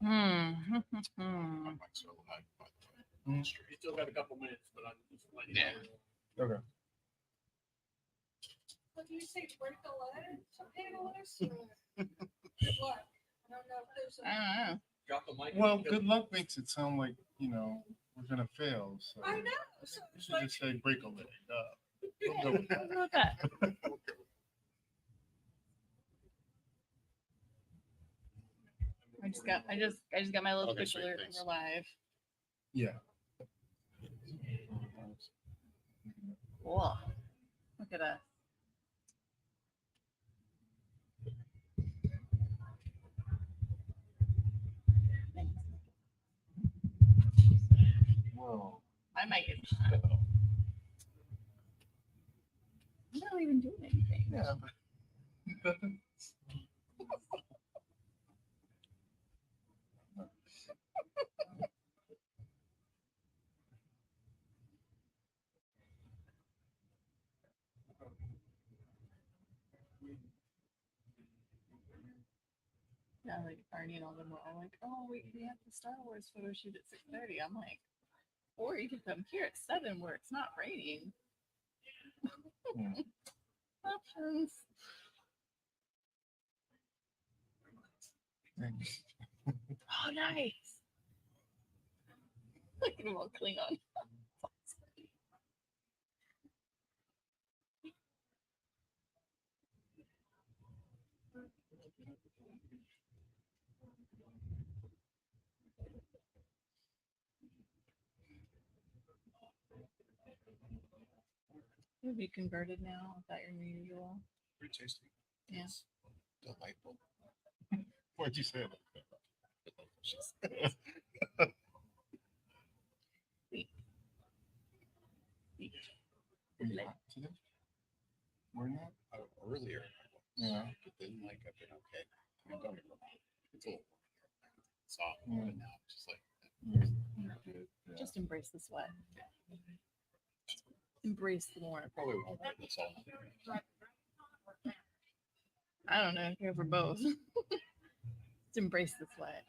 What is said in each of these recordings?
Hmm. I'm like so live, but Mm. You still got a couple minutes, but I'm just letting Yeah. you know. Okay. What do you say? Break the letter? Some panelists? Good luck. I don't know if there's I don't know. Drop the mic. Well, good luck makes it sound like, we're gonna fail. So I know. So you it's should like, just say break a leg. Yeah, We'll go with what that. about that? I just got my little Okay, push sweet, alert. thanks. We're live. Yeah. Cool. Look at us. Whoa. My mic is hot. I'm not even doing anything. Yeah. But Yeah, like Arnie and all them were all like, "Oh, we have the Star Wars photo shoot at 6:30." I'm like, or you can come here at 7 where it's not raining. Hmm. Options. Thanks. Oh, nice. Look at them all Klingon. Have you converted now? Is that your new usual? Pretty tasty. Yeah. It's delightful. What'd you say about Delicious. Sweet. Sweet. that? Today? We're not? Earlier, Yeah. but then like I've been okay. I mean, don't get me wrong. It's a little soft, Mm. but now it's just like You're good. Yeah. Just embrace the sweat. Embrace the warmth. probably won't hurt this all. I don't know. I care for both. Just embrace the sweat.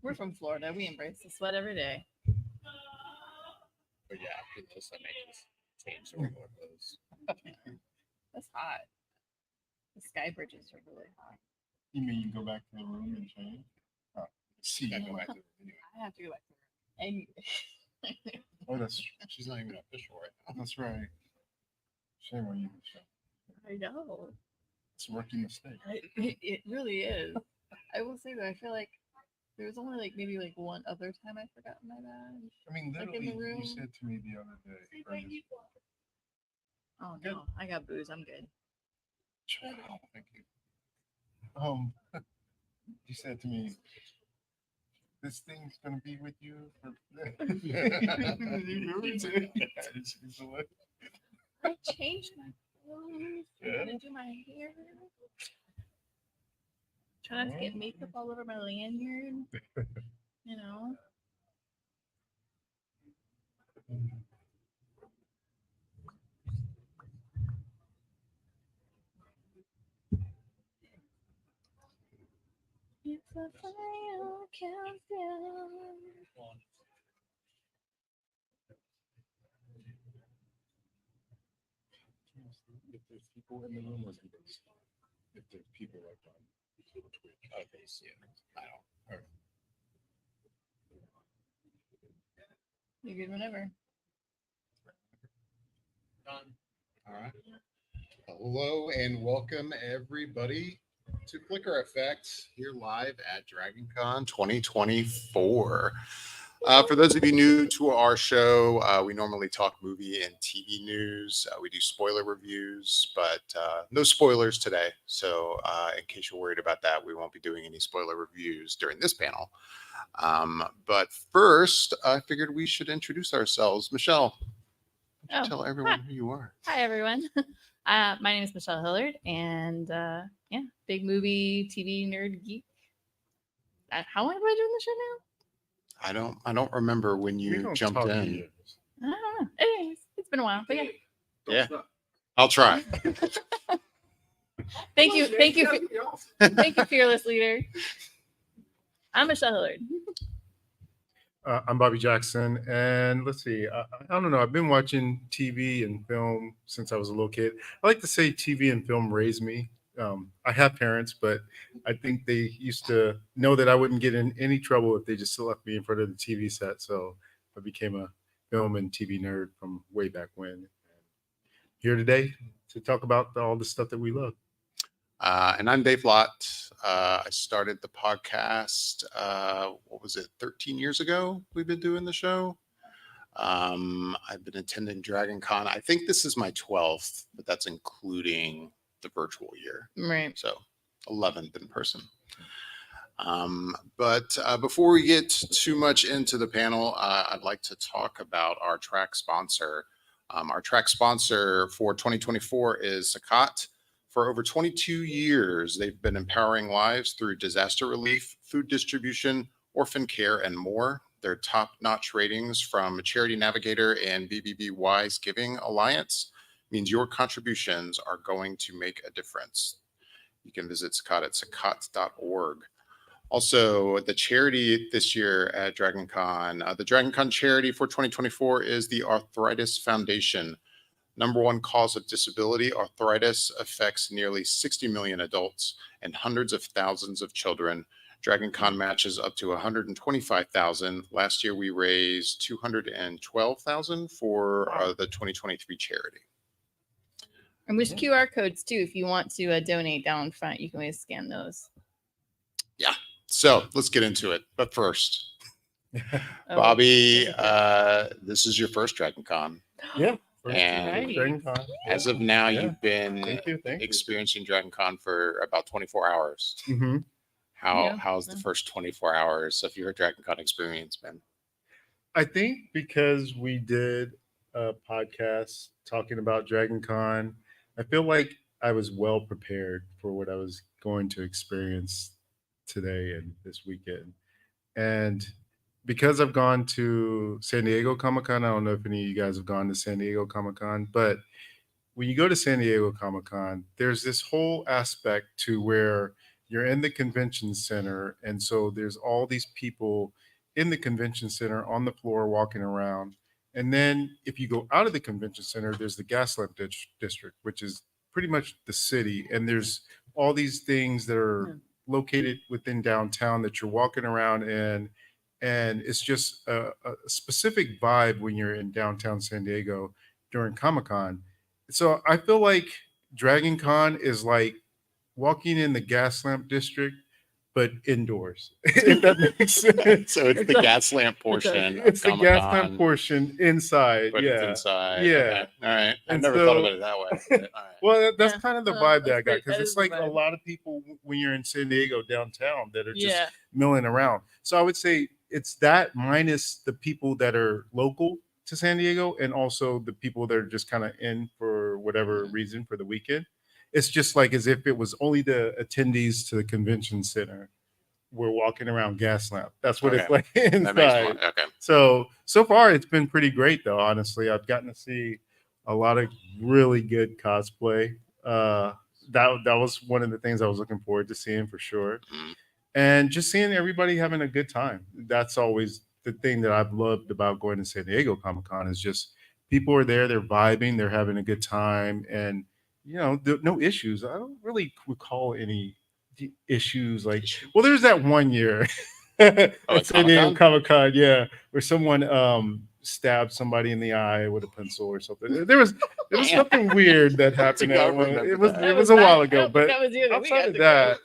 We're from Florida. We embrace the sweat every day. But yeah, after this, I may just change the regular clothes. That's hot. The sky bridges are really hot. You mean you go back to the room and change? Oh, see. I go back to the anyway. I have to go back to work. And Oh, that's She's not even official right now. that's right. Shame on you, Michelle. I know. It's a rookie mistake. It really is. I will say that I feel like there was only like maybe like one other time I forgot my badge. I mean, Like in literally, the room. you said to me the other day. or this- Oh Good. no, I got booze. I'm good. Wow, thank you. You said to me, "This thing's gonna be with you for." I changed my clothes. Yeah. I'm gonna do my hair. Try not to get makeup all over my lanyard. You know. It's a final countdown. If there's people in the room, or if there's people like on Twitch. Okay, see it. I don't. You good whenever. Done. All right. Hello and welcome everybody to Flicker Effects here live at DragonCon 2024. For those of you new to our show, we normally talk movie and TV news. We do spoiler reviews, but no spoilers today. So in case you're worried about that, we won't be doing any spoiler reviews during this panel. But first, I figured we should introduce ourselves. Michelle, would you Oh, tell everyone who you are? Hi, everyone. My name is Michelle Hillard, and yeah, big movie, TV nerd geek. How long have I been doing the show now? I don't remember when We you don't jumped talk in. years. I don't know. Anyways, it's been a while, but yeah. Yeah, I'll try. Thank you, fearless leader. I'm Michelle Hillard. I'm Bobby Jackson, and let's see. I don't know. I've been watching TV and film since I was a little kid. I like to say TV and film raised me. I have parents, but I think they used to know that I wouldn't get in any trouble if they just left me in front of the TV set. So I became a film and TV nerd from way back when. Here today to talk about all the stuff that we love. And I'm Dave Lott. I started the podcast, 13 years ago? We've been doing the show. I've been attending Dragon Con. I think this is my 12th, but that's including the virtual year. Right. So 11th in person. But before we get too much into the panel, I'd like to talk about our track sponsor. Our track sponsor for 2024 is Sakat. For over 22 years, they've been empowering lives through disaster relief, food distribution, orphan care, and more. Their top-notch ratings from Charity Navigator and BBB Wise Giving Alliance means your contributions are going to make a difference. You can visit Sakat at sakat.org. Also, the charity this year at Dragon Con, the Dragon Con charity for 2024 is the Arthritis Foundation. Number one cause of disability, arthritis affects nearly 60 million adults and hundreds of thousands of children. Dragon Con matches up to 125,000. Last year, we raised 212,000 for the 2023 charity. And there's QR codes too. If you want to donate down front, you can always scan those. Yeah. So let's get into it. But first, Oh, Bobby, this is your first Dragon Con. Yeah. And Dragon Con. as of now, Yeah. you've been Thank you. experiencing Dragon Con for about 24 hours. Mm-hmm. How's the first 24 hours of your Dragon Con experience been? I think because we did a podcast talking about Dragon Con, I feel like I was well prepared for what I was going to experience today and this weekend. And because I've gone to San Diego Comic-Con, I don't know if any of you guys have gone to San Diego Comic-Con, but when you go to San Diego Comic-Con, there's this whole aspect to where you're in the convention center. And so there's all these people in the convention center on the floor walking around. And then if you go out of the convention center, there's the Gaslamp District, which is pretty much the city. And there's all these things that are located within downtown that you're walking around in. And it's just a specific vibe when you're in downtown San Diego during Comic-Con. So I feel like Dragon Con is like walking in the Gaslamp District, but indoors, if that makes sense. So it's the gas lamp portion. It's of the Gaslamp Comic-Con, portion inside. but yeah. it's inside. Yeah. Okay. All right. I've And never so- thought about it that way. But, all right. Well, that's Yeah. kind of the Oh, vibe that I that's got, great. because That it's is the like a vibe. lot of people when you're in San Diego downtown that are just Yeah. milling around. So I would say it's that minus the people that are local to San Diego and also the people that are just kind of in for whatever reason for the weekend. It's just like as if it was only the attendees to the convention center were walking around Gaslamp. That's what it's Okay. like That makes inside. one. Okay. So far it's been pretty great though. Honestly, I've gotten to see a lot of really good cosplay. That was one of the things I was looking forward to seeing for sure. Mhm. And just seeing everybody having a good time. That's always the thing that I've loved about going to San Diego Comic-Con is just people are there, they're vibing, they're having a good time, and no issues. I don't really recall any issues like. Well, there's that one year at at San Diego Comic-Con? Comic-Con, yeah, where someone stabbed somebody in the eye with a pencil or something. There was Damn. something weird that happened. I At one. remember It was that. it was a while I ago, don't think but that was you that we outside got of to go. that,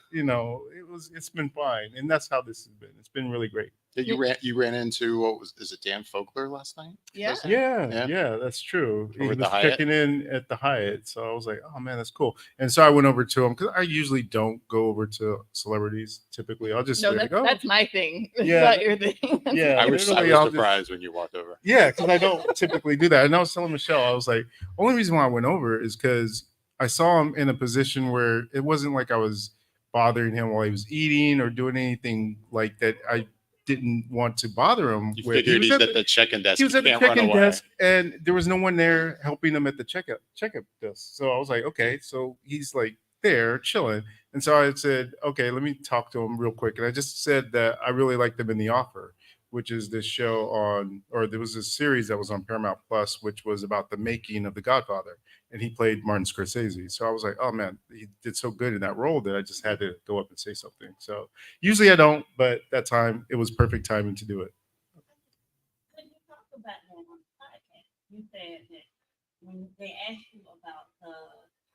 it's been fine, and that's how this has been. It's been really great. Did you ran into is it Dan Fogler last night? Yeah. Yeah, Yeah. that's true. He Over at the was Hyatt? checking in at the Hyatt, so I was like, "Oh man, that's cool." And so I went over to him because I usually don't go over to celebrities. Typically, I'll just No, be that's, like, "Oh, that's my thing. It's Yeah. not your thing. yeah." I was literally, I'll just- surprised when you walked over. Yeah, because I don't typically do that. And I was telling Michelle, I was like, only reason why I went over is because I saw him in a position where it wasn't like I was bothering him while he was eating or doing anything like that. I didn't want to bother him You with. figured He he's was at the check-in desk. he was You at the can't run check-in away. desk, and there was no one there helping him at the checkup desk. So I was like, okay, so he's like there chilling. And so I said, okay, let me talk to him real quick. And I just said that I really liked them in The Offer, which is this show on, or there was a series that was on Paramount Plus, which was about the making of The Godfather. And he played Martin Scorsese. So I was like, oh man, he did so good in that role that I just had to go up and say something. So usually I don't, but that time it was perfect timing to do it. When you talk about that on the podcast, you said that when they asked you about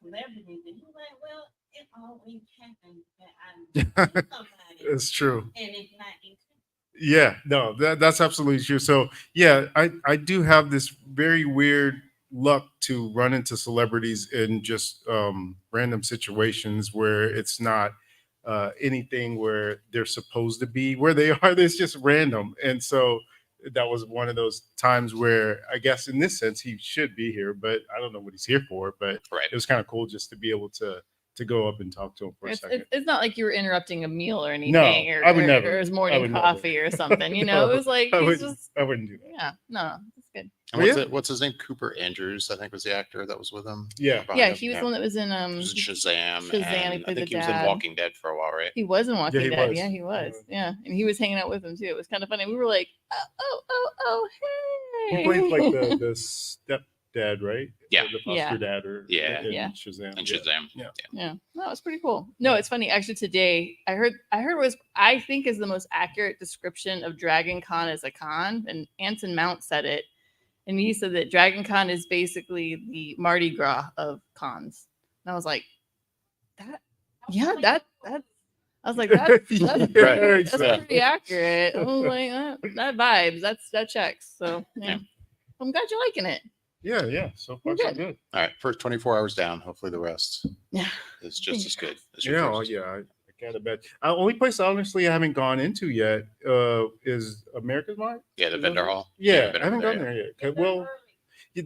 celebrities, and you were like, well, it always happens that I meet somebody, It's true. and it's not intentional. Yeah, no, that's absolutely true. So yeah, I do have this very weird luck to run into celebrities in just random situations where it's not anything where they're supposed to be where they are. It's just random. And so that was one of those times where I guess in this sense he should be here, but I don't know what he's here for. But Right. it was kind of cool just to be able to go up and talk to him for a second. It's not like you were interrupting a meal or anything, or, I would never. or his I morning would never. coffee or something. You know, No, it was like I he's wouldn't, just I wouldn't do that. yeah, no, it's good. And Yeah. what's his name? Cooper Andrews, I think, was the actor that was with him. Yeah. Behind Yeah, him. he was the one that was in He was in Shazam. Shazam, he and I played think the he was in dad. Walking Dead for a while, right? He was in Walking he Dead. was. Yeah, he was. Yeah. Yeah, and he was hanging out with him too. It was kind of funny. We were like, oh, hey. He played like the stepdad, right? Yeah. The Yeah. foster dad or Yeah. in Yeah. Shazam. And Yeah. Shazam. Yeah, no, it's pretty cool. No, it's funny. Actually, today I heard was I think is the most accurate description of Dragon Con as a con, and Anson Mount said it, and he said that Dragon Con is basically the Mardi Gras of cons. And I was like, that, yeah, that. I was like, that's Yeah, pretty, that's exactly. pretty accurate. I was like, that vibes, that checks. So yeah, I'm glad you're liking it. Yeah. So far, so Good. good. All right. First 24 hours down. Hopefully the rest Yeah. is just as good as your Yeah, first. I gotta bet. Only place honestly I haven't gone into yet is America's Mart. Yeah, the vendor hall. Yeah, been I haven't over gone there there yet. It's Well, early.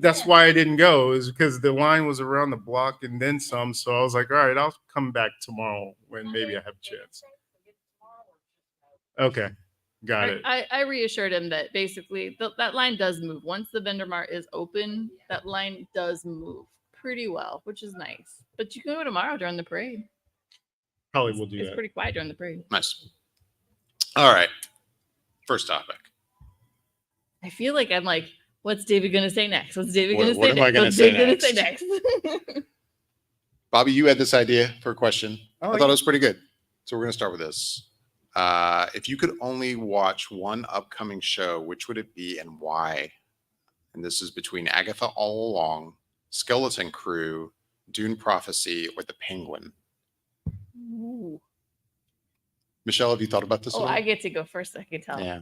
that's why I didn't go, is because the line was around the block and then some. So I was like, all right, I'll come back tomorrow when maybe I have a chance. Okay, got it. I reassured him that basically that line does move. Once the vendor mart is open, that line does move pretty well, which is nice. But you can go tomorrow during the parade. Probably will do It's that. pretty quiet during the parade. Nice. All right. First topic. I feel like I'm like, what's David gonna say next? What's David What- gonna what say am I next? gonna What's say David gonna say next? Bobby, you had this idea for a question. Oh, I thought it was pretty good. So we're going to start with this. If you could only watch one upcoming show, which would it be and why? And this is between Agatha All Along, Skeleton Crew, Dune Prophecy, or The Penguin. Ooh. Michelle, have you thought about this Oh, at all? I get to go first. I can tell. Yeah.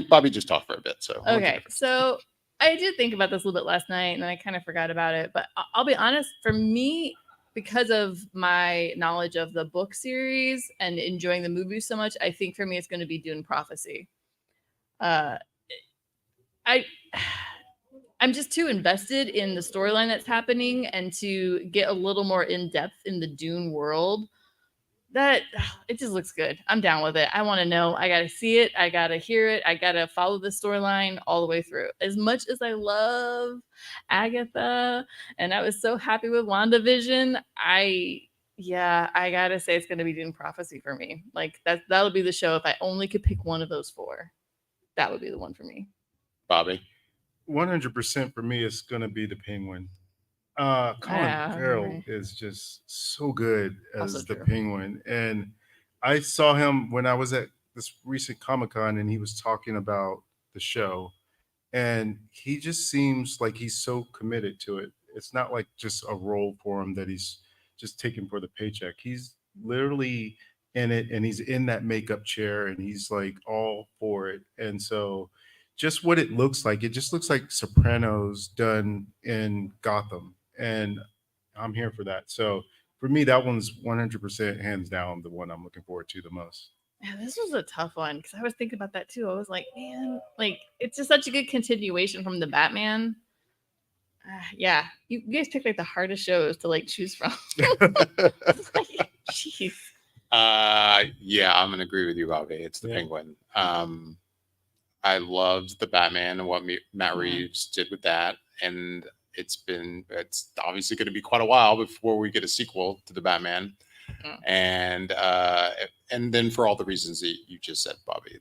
Bobby just talked for a bit. So Okay, so I did think about this a little bit last night, and then I kind of forgot about it. But I'll be honest, for me, because of my knowledge of the book series and enjoying the movie so much, I think for me it's going to be Dune Prophecy. I'm just too invested in the storyline that's happening, and to get a little more in depth in the Dune world. That it just looks good. I'm down with it. I want to know. I got to see it. I got to hear it. I got to follow the storyline all the way through. As much as I love Agatha and I was so happy with WandaVision, I got to say it's going to be Dune Prophecy for me. Like that'll be the show. If I only could pick one of those four, that would be the one for me. Bobby. 100% for me is going to be The Penguin. Colin Farrell right. is just so good as Also the true. Penguin. And I saw him when I was at this recent Comic-Con and he was talking about the show. And he just seems like he's so committed to it. It's not like just a role for him that he's just taking for the paycheck. He's literally in it and he's in that makeup chair and he's like all for it. And so just what it looks like, it just looks like Sopranos done in Gotham. And I'm here for that. So for me, that one's 100% hands down the one I'm looking forward to the most. Yeah, this was a tough one because I was thinking about that too. I was like, man, like it's just such a good continuation from the Batman. Yeah, you guys picked like the hardest shows to like choose from. Like, jeez. Yeah, I'm gonna agree with you, Bobby. It's the Yeah. Penguin. I loved the Batman and what Matt Reeves did with that, and it's obviously going to be quite a while before we get a sequel to the Batman. And then for all the reasons that you just said, Bobby,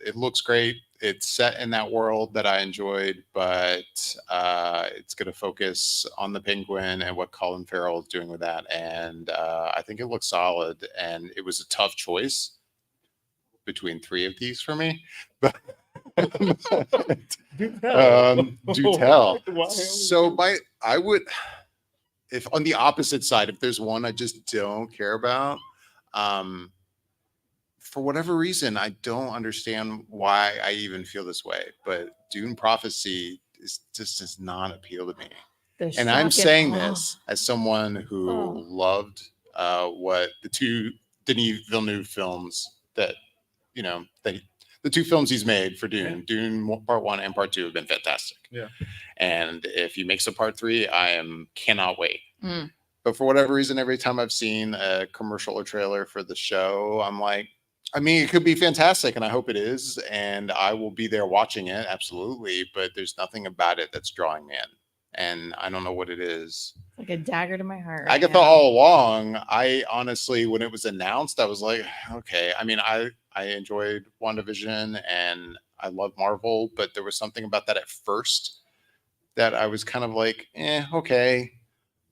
it looks great. It's set in that world that I enjoyed, but it's going to focus on the Penguin and what Colin Farrell is doing with that. And I think it looks solid. And it was a tough choice between three of these for me, but Do tell. do tell. Why So if on the opposite side, if there's one I just don't care about, for whatever reason, I don't understand why I even feel this way, but Dune Prophecy does not appeal to me. And I'm saying this as someone who Oh. loved what the two Denis Villeneuve films that, the two films he's made for Dune, Dune Part 1 and Part 2 have been fantastic. Yeah. And if he makes a Part 3, cannot wait. Mm. But for whatever reason, every time I've seen a commercial or trailer for the show, I'm like, it could be fantastic, and I hope it is, and I will be there watching it, absolutely. But there's nothing about it that's drawing me in, and I don't know what it is. Like a dagger to my heart. I thought all along. I honestly, when it was announced, I was like, okay. I enjoyed WandaVision and I love Marvel, but there was something about that at first that I was kind of like, okay.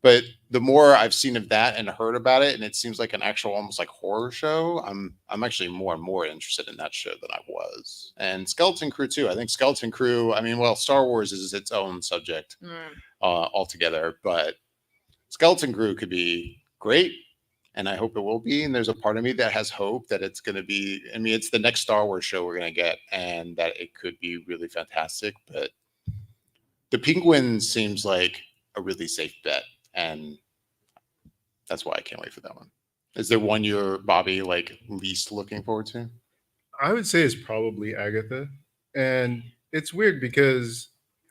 But the more I've seen of that and heard about it, and it seems like an actual almost like horror show, I'm actually more and more interested in that show than I was. And Skeleton Crew too. I think Skeleton Crew, Star Wars is its own subject altogether, but Skeleton Crew could be great, and I hope it will be. And there's a part of me that has hope that it's going to be, it's the next Star Wars show we're going to get, and that it could be really fantastic. But the Penguin seems like a really safe bet, and that's why I can't wait for that one. Is there one you're, Bobby, least looking forward to? I would say it's probably Agatha. And it's weird because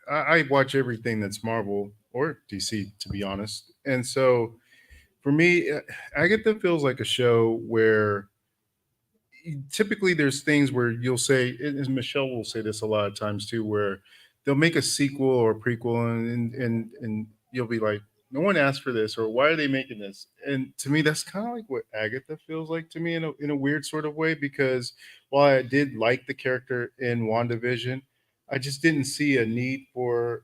I watch everything that's Marvel or DC, to be honest. And so for me, Agatha feels like a show where typically there's things where you'll say, and Michelle will say this a lot of times too, where they'll make a sequel or a prequel and you'll be like, no one asked for this, or why are they making this? And to me, that's kind of like what Agatha feels like to me in a weird sort of way, because while I did like the character in WandaVision, I just didn't see a need for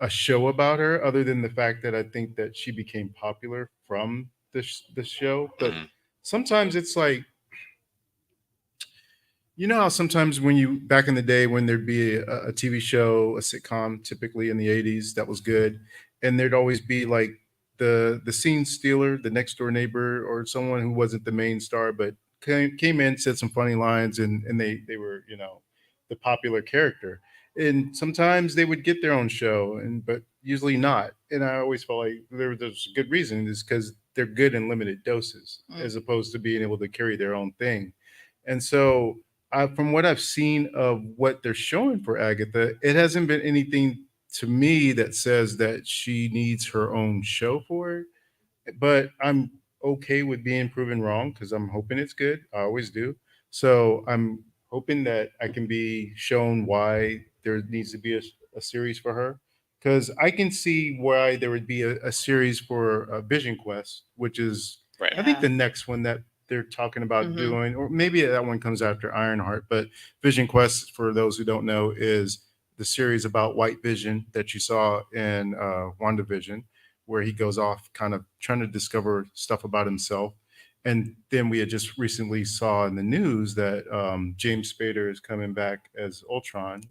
a show about her, other than the fact that I think that she became popular from the show. But sometimes it's like, you know how sometimes when back in the day when there'd be a TV show, a sitcom, typically in the 80s, that was good, and there'd always be like the scene stealer, the next door neighbor, or someone who wasn't the main star but came in, said some funny lines, and they were the popular character. And sometimes they would get their own show, but usually not. And I always felt like there's a good reason, is because they're good in limited doses, as opposed to being able to carry their own thing. And so from what I've seen of what they're showing for Agatha, it hasn't been anything to me that says that she needs her own show for it. But I'm okay with being proven wrong, because I'm hoping it's good. I always do. So I'm hoping that I can be shown why there needs to be a series for her, because I can see why there would be a series for Vision Quest, which is Right. I think the next one that they're talking about doing, or maybe that one comes after Ironheart. But Vision Quest, for those who don't know, is the series about White Vision that you saw in WandaVision, where he goes off kind of trying to discover stuff about himself. And then we had just recently saw in the news that James Spader is coming back as Ultron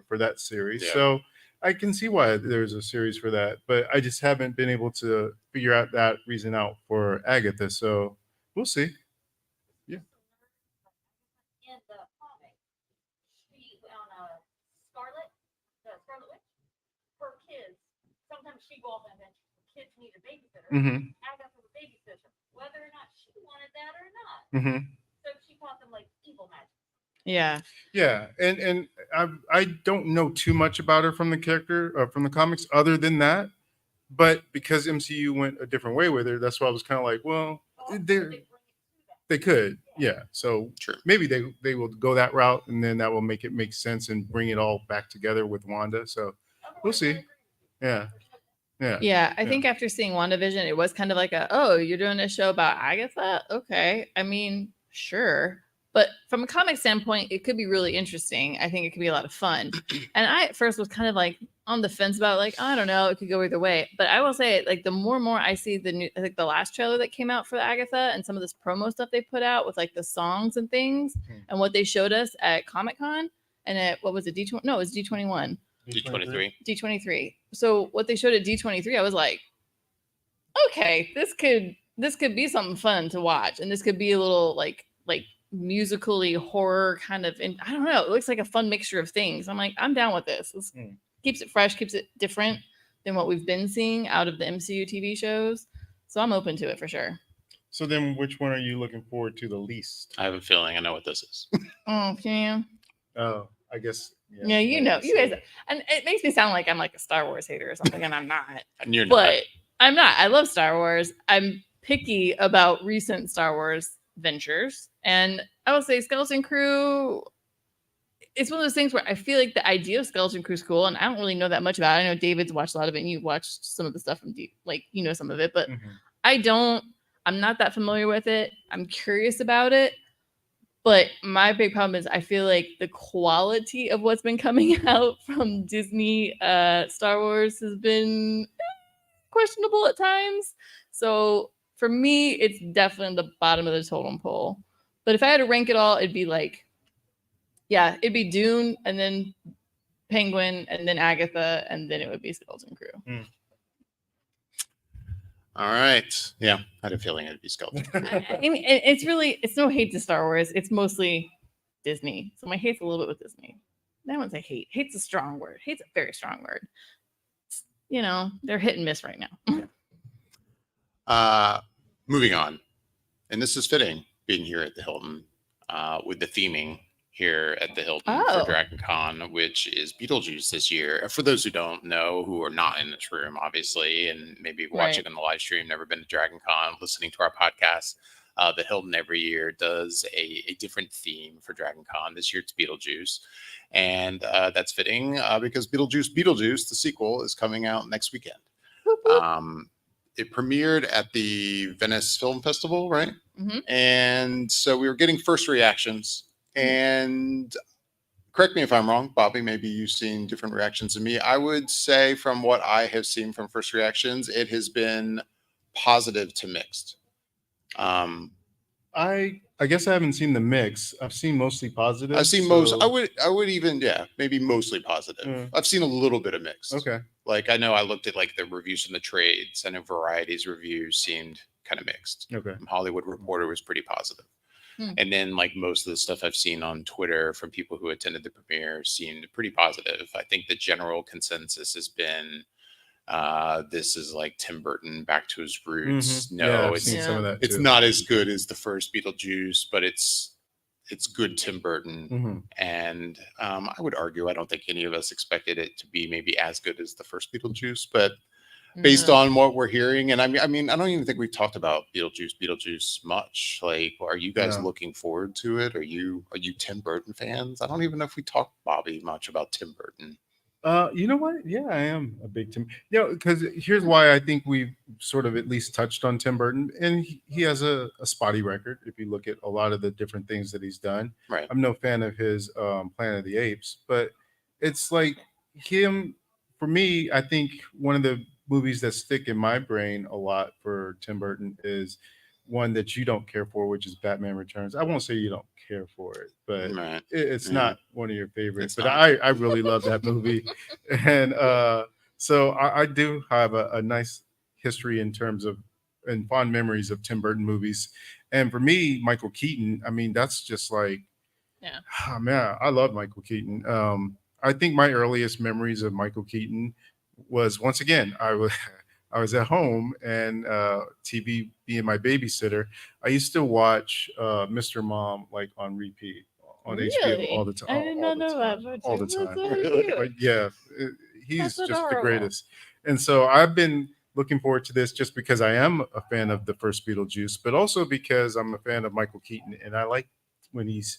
for that series. Yeah. So I can see why there's a series for that, but I just haven't been able to figure out that reason out for Agatha. So we'll see. In the comic, she on Scarlet, the Scarlet Witch, her kids. Sometimes she go off on adventures. Kids need a babysitter. Mm-hmm. Agatha was a babysitter, whether or not she wanted that or not. Mm-hmm. So she taught them like evil magic. Yeah. Yeah, and I don't know too much about her from the character from the comics, other than that. But because MCU went a different way with her, that's why I was kind of like, well, they could, yeah. So True. maybe they will go that route, and then that will make sense and bring it all back together with Wanda. So we'll see. Yeah. Yeah. Yeah, I Yeah. think after seeing WandaVision, it was kind of like oh, you're doing a show about Agatha? Okay. I mean, sure. But from a comic standpoint, it could be really interesting. I think it could be a lot of fun. And I at first was kind of like on the fence about like, I don't know, it could go either way. But I will say, like, the more and more I see the new, like the last trailer that came out for Agatha and some of this promo stuff they put out with like the songs and things and what they showed us at Comic Con and at what was it, D20? No, it was D21. D23. D23. So what they showed at D23, I was like, okay, this could be something fun to watch, and this could be a little like musically horror kind of. And I don't know, it looks like a fun mixture of things. I'm like, I'm down with this. This keeps it fresh, keeps it different than what we've been seeing out of the MCU TV shows. So I'm open to it for sure. So then, which one are you looking forward to the least? I have a feeling I know what this is. Oh, yeah. Oh, I guess. Yeah, you know, you so- guys, and it makes me sound like I'm like a Star Wars hater or something, and I'm not. And you're But I'm not. I love Star Wars. I'm picky about recent Star Wars ventures. And I will say Skeleton Crew, it's one of those things where I feel like the idea of Skeleton Crew is cool. And I don't really know that much about it. I know David's watched a lot of it and you've watched some of the stuff from deep, like, you know, some of it, but Mhm. I'm not that familiar with it. I'm curious about it. But my big problem is I feel like the quality of what's been coming out from Disney Star Wars has been questionable at times. So for me, it's definitely the bottom of the totem pole. But if I had to rank it all, it'd be like, yeah, it'd be Dune and then Penguin and then Agatha and then it would be Skeleton Crew. All right. Yeah, I had a feeling it'd be Skeleton. I mean, it's no hate to Star Wars. It's mostly Disney. So my hate's a little bit with Disney. I wouldn't say hate. Hate's a strong word. Hate's a very strong word. You know, they're hit and miss right now. Moving on, and this is fitting being here at the Hilton with the theming here at the Hilton Oh. for Dragon Con, which is Beetlejuice this year. For those who don't know, who are not in this room, obviously, and maybe watching Right. on the live stream, never been to Dragon Con, listening to our podcast, the Hilton every year does a different theme for Dragon Con. This year it's Beetlejuice. And that's fitting because Beetlejuice, the sequel, is coming out next weekend. Whoop, whoop. It premiered at the Venice Film Festival, right? Mhm. And so we were getting first reactions. And correct me if I'm wrong, Bobby, maybe you've seen different reactions than me. I would say from what I have seen from first reactions, it has been positive to mixed. I guess I haven't seen the mix. I've seen mostly positive. I've seen most. so- I would even maybe mostly positive. Mm. I've seen a little bit of mixed. Okay. Like I know I looked at like the reviews from the trades. I know Variety's reviews seemed kind of mixed. Okay. Hollywood Reporter was pretty positive. Hmm. And then like most of the stuff I've seen on Twitter from people who attended the premiere seemed pretty positive. I think the general consensus has been this is like Tim Burton back to his roots. Mhm. No, Yeah, I've it's seen some of that. it's too. not as good as the first Beetlejuice, but it's good Tim Burton. Mhm. And I would argue I don't think any of us expected it to be maybe as good as the first Beetlejuice, but based No. on what we're hearing, and I mean, I don't even think we've talked about Beetlejuice much. Like, are you guys No. looking forward to it? Are you Tim Burton fans? I don't even know if we talked Bobby much about Tim Burton. You know what? Yeah, I am a big Tim. Because here's why I think we've sort of at least touched on Tim Burton, and he has a spotty record. If you look at a lot of the different things that he's done, Right. I'm no fan of his Planet of the Apes, but it's like him. For me, I think one of the movies that stick in my brain a lot for Tim Burton is one that you don't care for, which is Batman Returns. I won't say you don't care for it, but Right. it's Yeah. not one of your favorites. It's But not. I really love that movie, and so I do have a nice history in terms of and fond memories of Tim Burton movies. And for me, Michael Keaton, I mean, that's just like, Yeah. oh, man, I love Michael Keaton. I think my earliest memories of Michael Keaton was once again I was at home and TV being my babysitter. I used to watch Mr. Mom like on repeat on Really? HBO all the time. I did not know that. All the That's time. so cute. But yeah, he's That's just the adorable. greatest. And so I've been looking forward to this just because I am a fan of the first Beetlejuice, but also because I'm a fan of Michael Keaton, and I like when he's,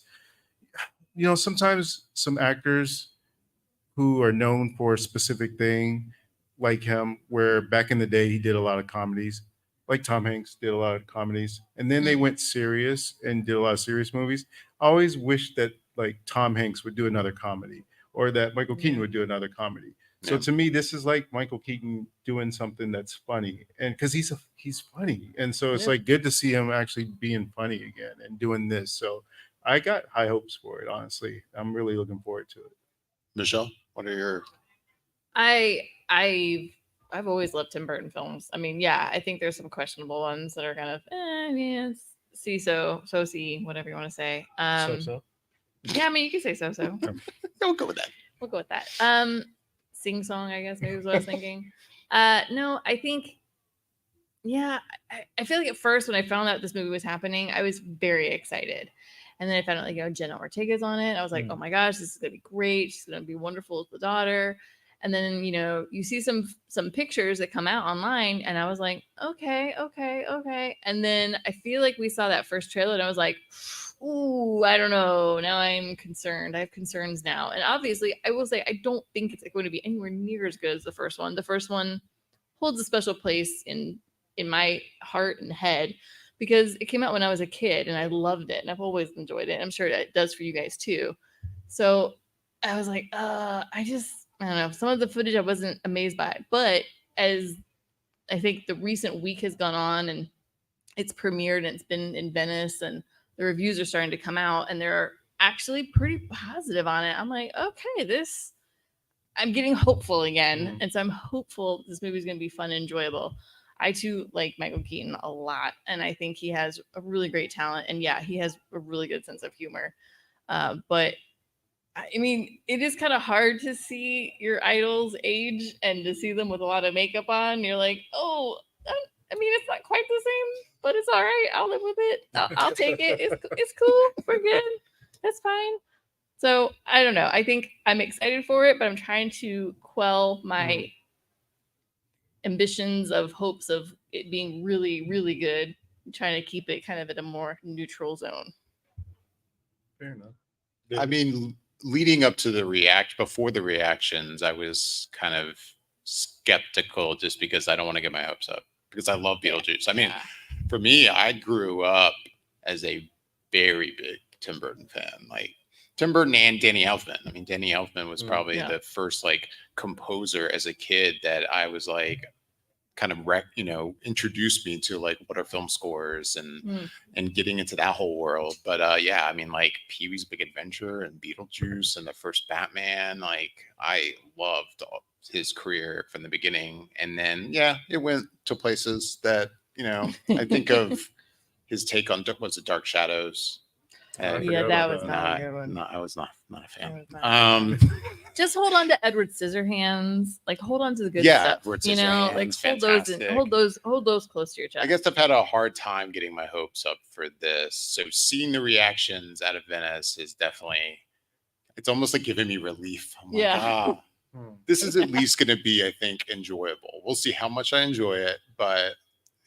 sometimes some actors who are known for a specific thing like him, where back in the day he did a lot of comedies, like Tom Hanks did a lot of comedies, and then they went serious and did a lot of serious movies. I always wish that like Tom Hanks would do another comedy, or that Michael Keaton Yeah. would do another comedy. So Yeah. to me, this is like Michael Keaton doing something that's funny, and because he's funny, and so it's Yeah. like good to see him actually being funny again and doing this. So I got high hopes for it. Honestly, I'm really looking forward to it. Michelle, what are your I've always loved Tim Burton films. I mean, yeah, I think there's some questionable ones that are kind of yeah, see, whatever you want to say. So Yeah, I mean, you can say so. don't go with that. We'll go with that. Sing song, I guess maybe is what I was thinking. No, I think, yeah, I feel like at first when I found out this movie was happening, I was very excited. And then I found out, like, Jenna Ortega's on it. I was like, oh my gosh, this is gonna be great. She's gonna be wonderful as the daughter. And then, you see some pictures that come out online, and I was like, okay. And then I feel like we saw that first trailer, and I was like, ooh, I don't know. Now I'm concerned. I have concerns now. And obviously, I will say I don't think it's going to be anywhere near as good as the first one. The first one holds a special place in my heart and head because it came out when I was a kid and I loved it and I've always enjoyed it. I'm sure it does for you guys too. So I was like, I don't know. Some of the footage I wasn't amazed by, but as I think the recent week has gone on and it's premiered and it's been in Venice and the reviews are starting to come out and they're actually pretty positive on it. I'm like, okay, I'm getting hopeful again. And so I'm hopeful this movie is going to be fun and enjoyable. I too like Michael Keaton a lot. And I think he has a really great talent. And yeah, he has a really good sense of humor. But I mean, it is kind of hard to see your idols age and to see them with a lot of makeup on. You're like, oh, I mean, it's not quite the same, but it's all right. I'll live with it. I'll take it. It's cool. We're good. That's fine. So I don't know. I think I'm excited for it, but I'm trying to quell my ambitions of hopes of it being really, really good. I'm trying to keep it kind of at a more neutral zone. Fair enough. I mean, leading up to before the reactions, I was kind of skeptical just because I don't want to get my hopes up because I love Beetlejuice. I mean, for me, I grew up as a very big Tim Burton fan, like Tim Burton and Danny Elfman. I mean, Danny Elfman was probably the first like composer as a kid that I was like kind of introduced me to like what are film scores and getting into that whole world. But yeah, I mean, like Pee-wee's Big Adventure and Beetlejuice and the first Batman, like I loved his career from the beginning. And then yeah, it went to places that I think of his take on Dark Shadows. Yeah, that was not a good one. I was not a fan. Just hold on to Edward Scissorhands. Like hold on to the good stuff. Edward Like Scissorhands, hold those close to your chest. I guess I've had a hard time getting my hopes up for this. So seeing the reactions out of Venice is definitely, it's almost like giving me relief. I'm like, this is at least going to be, I think, enjoyable. We'll see how much I enjoy it, but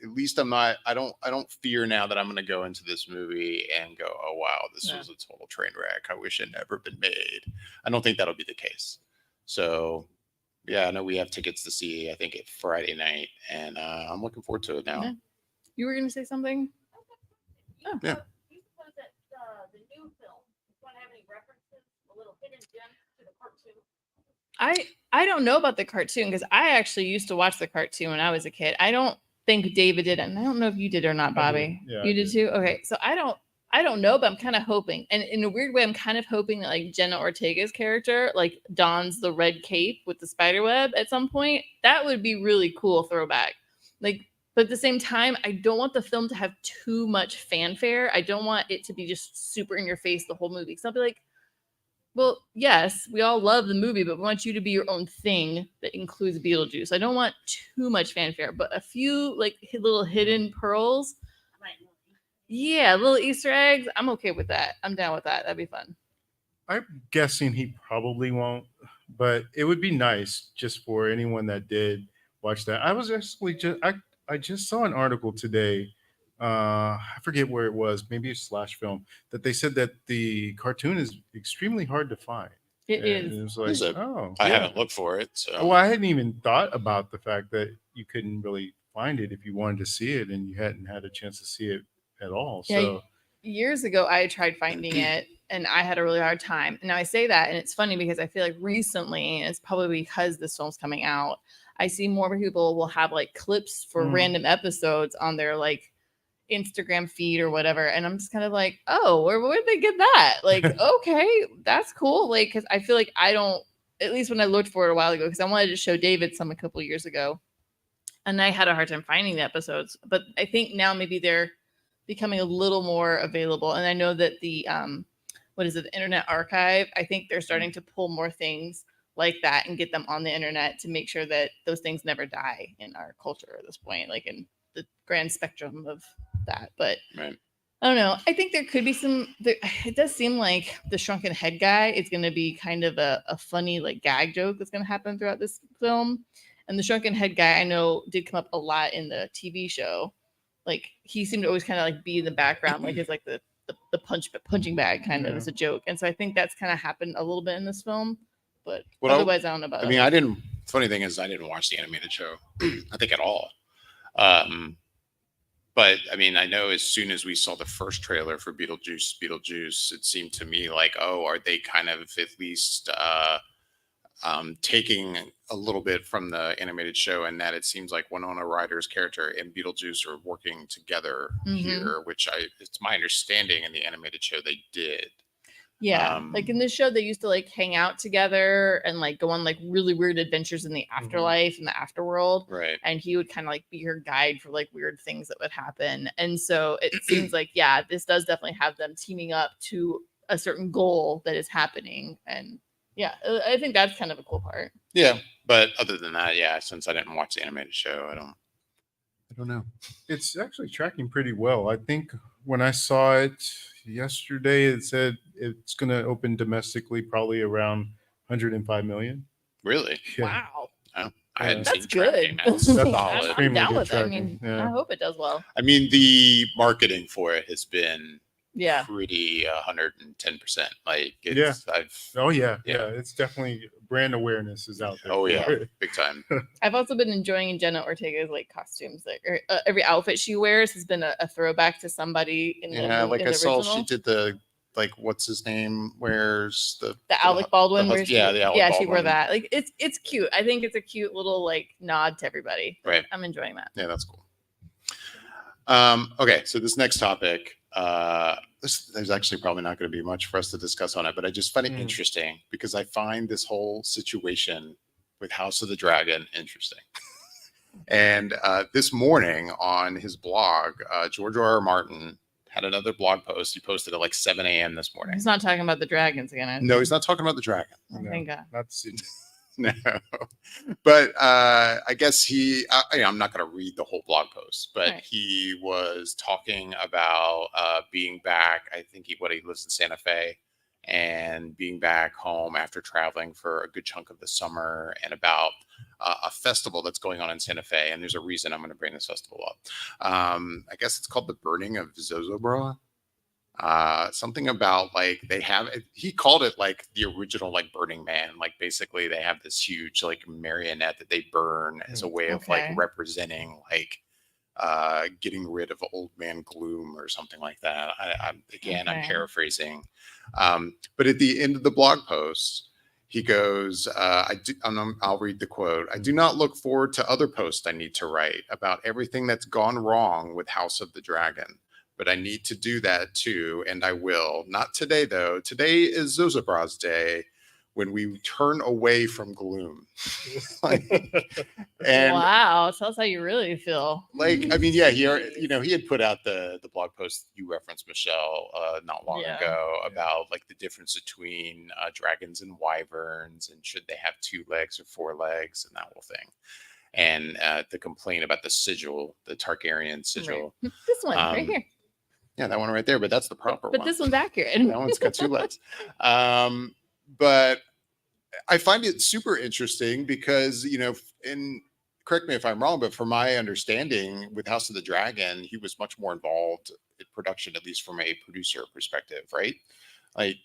at least I don't fear now that I'm going to go into this movie and go, oh, wow, this was a total train wreck. I wish it had never been made. I don't think that'll be the case. So yeah, I know we have tickets to see, I think it's Friday night and I'm looking forward to it now. Yeah. You were going to say something? Oh. Yeah. You suppose that the new film is going to have any references, a little hidden gems to the cartoon? I don't know about the cartoon because I actually used to watch the cartoon when I was a kid. I don't think David did, and I don't know if you did or not, Bobby. You did too. Okay, so I don't know, but I'm kind of hoping, and in a weird way, I'm kind of hoping that like Jenna Ortega's character like dons the red cape with the spider web at some point. That would be really cool throwback. Like, but at the same time, I don't want the film to have too much fanfare. I don't want it to be just super in your face the whole movie. So I'll be like, well, yes, we all love the movie, but we want you to be your own thing that includes Beetlejuice. I don't want too much fanfare, but a few like little hidden pearls. Yeah, little Easter eggs. I'm okay with that. I'm down with that. That'd be fun. I'm guessing he probably won't, but it would be nice just for anyone that did watch that. I was actually I just saw an article today. I forget where it was, maybe a Slash Film, that they said that the cartoon is extremely hard to find. It And is. it was like, Is it? oh, I yeah. haven't looked for it. So Well, I hadn't even thought about the fact that you couldn't really find it if you wanted to see it, and you hadn't had a chance to see it at all. Yeah, So years ago I tried finding it and I had a really hard time. And now I say that and it's funny because I feel like recently, and it's probably because this film's coming out, I see more people will have like clips for Mm. random episodes on their like Instagram feed or whatever. And I'm just kind of like, oh, where'd they get that? Like, okay, that's cool. Like, because I feel like I don't, at least when I looked for it a while ago, because I wanted to show David some a couple years ago. And I had a hard time finding the episodes. But I think now maybe they're becoming a little more available. And I know that the what is it, the Internet Archive, I think they're starting to pull more things like that and get them on the internet to make sure that those things never die in our culture at this point, like in the grand spectrum of that. But Right. I don't know. I think there could be some. It does seem like the shrunken head guy is going to be kind of a funny like gag joke that's going to happen throughout this film. And the shrunken head guy I know did come up a lot in the TV show. Like he seemed to always kind of like be in the background, like it's like the punching bag kind of Yeah. as a joke. And so I think that's kind of happened a little bit in this film. But Well, otherwise, I don't know about I it. mean, I didn't. Funny thing is, I didn't watch the animated show. I think at all. But I mean, I know as soon as we saw the first trailer for Beetlejuice, it seemed to me like, oh, are they kind of at least taking a little bit from the animated show, and that it seems like Winona Ryder's character and Beetlejuice are working together Mhm. here, which it's my understanding in the animated show they did. Yeah, like in this show, they used to like hang out together and like go on like really weird adventures in the afterlife and the afterworld. Right. And he would kind of like be her guide for like weird things that would happen. And so it seems like, yeah, this does definitely have them teaming up to a certain goal that is happening. And yeah, I think that's kind of a cool part. Yeah. But other than that, yeah, since I didn't watch the animated show, I don't know. it's actually tracking pretty well. I think when I saw it yesterday, it said it's going to open domestically probably around 105 million. Really? Yeah. Wow. I hadn't That's seen tracking. good. That's That's solid. I'm extremely down good with it. I tracking, mean, yeah. I hope it does well. I mean, the marketing for it has been Yeah. pretty 110%. Like, Yeah. I've Oh yeah, Yeah. yeah. It's definitely brand awareness is out there. Oh, for yeah. it. big time. I've also been enjoying Jenna Ortega's like costumes. Like every outfit she wears has been a throwback to somebody in the Yeah, like in I the saw original. she did the what's his name? Where's the Alec Baldwin. hus- where she- yeah, the Alec yeah, she wore Baldwin. that. Like it's cute. I think it's a cute little like nod to everybody. Right. I'm enjoying that. Yeah, that's cool. Okay, so this next topic, there's actually probably not going to be much for us to discuss on it, but I just find it interesting because I find this whole situation with House of the Dragon interesting. And this morning on his blog, George R.R. Martin had another blog post. He posted at like 7 a.m. this morning. He's not talking about the dragons again. No, he's not talking about the dragon. Oh, No. thank God. Not see- No, but I guess I'm not going to read the whole blog post, but Right. he was talking about being back. I think he lives in Santa Fe and being back home after traveling for a good chunk of the summer, and about a festival that's going on in Santa Fe. And there's a reason I'm going to bring this festival up. I guess it's called the Burning of Zozobra. Something about like he called it like the original like Burning Man. Like basically they have this huge like marionette that they burn as a way of Okay. like representing like getting rid of old man gloom or something like that. I'm Okay. paraphrasing. But at the end of the blog post, he goes, I'll read the quote. I do not look forward to other posts I need to write about everything that's gone wrong with House of the Dragon. But I need to do that too, and I will. Not today, though. Today is Zozobra's day, when we turn away from gloom. And wow, tell us how you really feel. like, I mean, yeah, he had put out the blog post you referenced, Michelle, not long Yeah. ago about like the difference between dragons and wyverns, and should they have 2 legs or 4 legs, and that whole thing. And the complaint about the sigil, the Targaryen sigil. Right. This one right here. Yeah, that one right there, but that's the proper But one. this one's accurate. That one's got 2 legs. But I find it super interesting because, and correct me if I'm wrong, but from my understanding with House of the Dragon, he was much more involved in production, at least from a producer perspective, right? Like,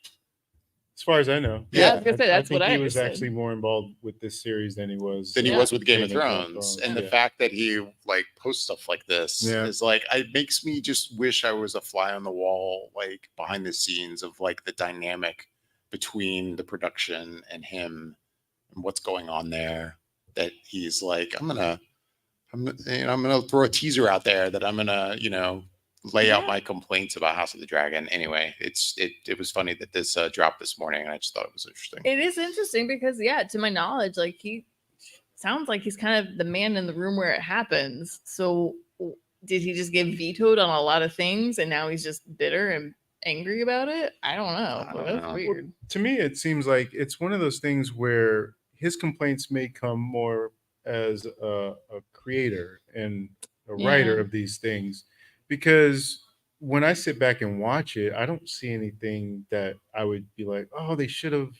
as far as I know. Yeah, I was gonna say, I that's think what I he was understood. actually more involved with this series than he was. Than he Yeah. was with Game of Game of Thrones. Thrones, And the yeah. fact that he like posts stuff like this Yeah. is like, it makes me just wish I was a fly on the wall, like behind the scenes of like the dynamic between the production and him and what's going on there. That he's like, I'm gonna throw a teaser out there that I'm gonna, lay out Yeah. my complaints about House of the Dragon. Anyway, it was funny that this dropped this morning, and I just thought it was interesting. It is interesting because, yeah, to my knowledge, like he sounds like he's kind of the man in the room where it happens. So did he just get vetoed on a lot of things and now he's just bitter and angry about it? I don't know. I But don't that's know. weird. To me, it seems like it's one of those things where his complaints may come more as a creator and a writer Yeah. of these things, because when I sit back and watch it, I don't see anything that I would be like, oh, they should have,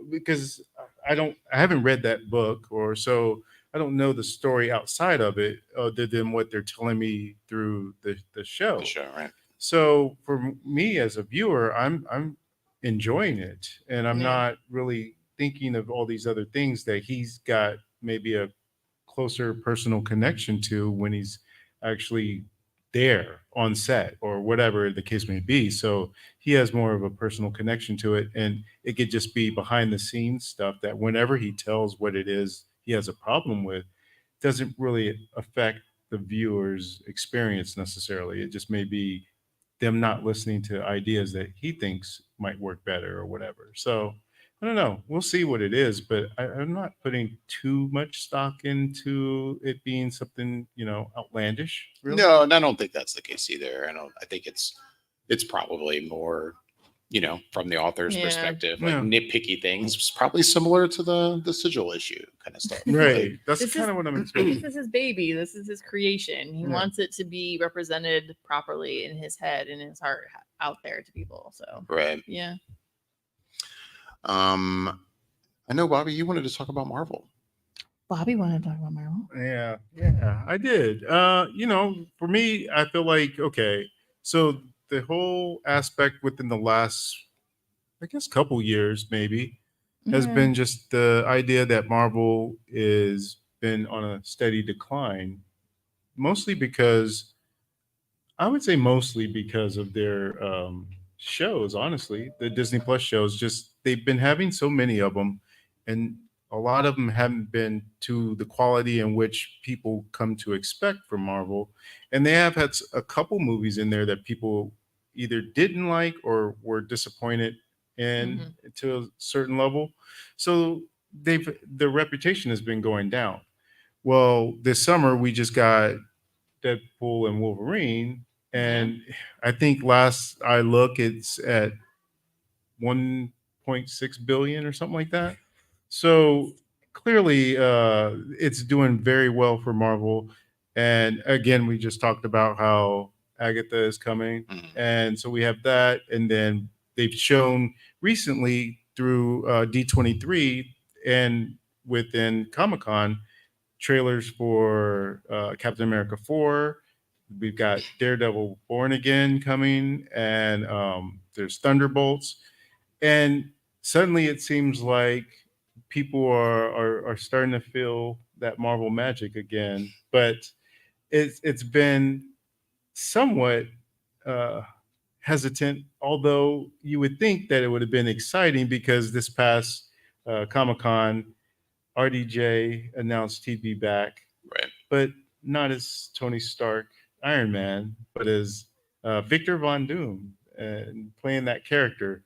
because I haven't read that book, or so I don't know the story outside of it other than what they're telling me through the show. The show, right? So for me as a viewer, I'm enjoying it, and I'm Yeah. not really thinking of all these other things that he's got maybe a closer personal connection to when he's actually there on set or whatever the case may be. So he has more of a personal connection to it, and it could just be behind the scenes stuff that whenever he tells what it is he has a problem with, doesn't really affect the viewer's experience necessarily. It just may be them not listening to ideas that he thinks might work better or whatever. So I don't know. We'll see what it is, but I'm not putting too much stock into it being something, outlandish. Really. No, and I don't think that's the case either. I think it's probably more, from the author's Yeah. perspective, like Yeah. nitpicky things. It's probably similar to the sigil issue kind of stuff. Right. That's This kind is- of what I'm expecting. This is his baby. This is his creation. He Yeah. wants it to be represented properly in his head and his heart out there to people. So, Right. yeah. I know, Bobby, you wanted to talk about Marvel. Bobby wanted to talk about Marvel. Yeah, I did. For me, I feel like, okay, so the whole aspect within the last, I guess, couple years maybe has Yeah. been just the idea that Marvel is been on a steady decline, mostly because of their shows. Honestly, the Disney Plus shows, just they've been having so many of them, and a lot of them haven't been to the quality in which people come to expect from Marvel. And they have had a couple movies in there that people either didn't like or were disappointed in to a certain level. So their reputation has been going down. Well, this summer we just got Deadpool and Wolverine, and I think last I look, it's at 1.6 billion or something like that. So clearly, it's doing very well for Marvel. And again, we just talked about how Agatha is coming, Mhm. and so we have that. And then they've shown recently through D23 and within Comic-Con trailers for Captain America 4. We've got Daredevil Born Again coming, and there's Thunderbolts. And suddenly it seems like people are starting to feel that Marvel magic again. But it's been somewhat hesitant, although you would think that it would have been exciting because this past Comic-Con, RDJ announced he'd be back, Right. but not as Tony Stark Iron Man, but as Victor Von Doom and playing that character.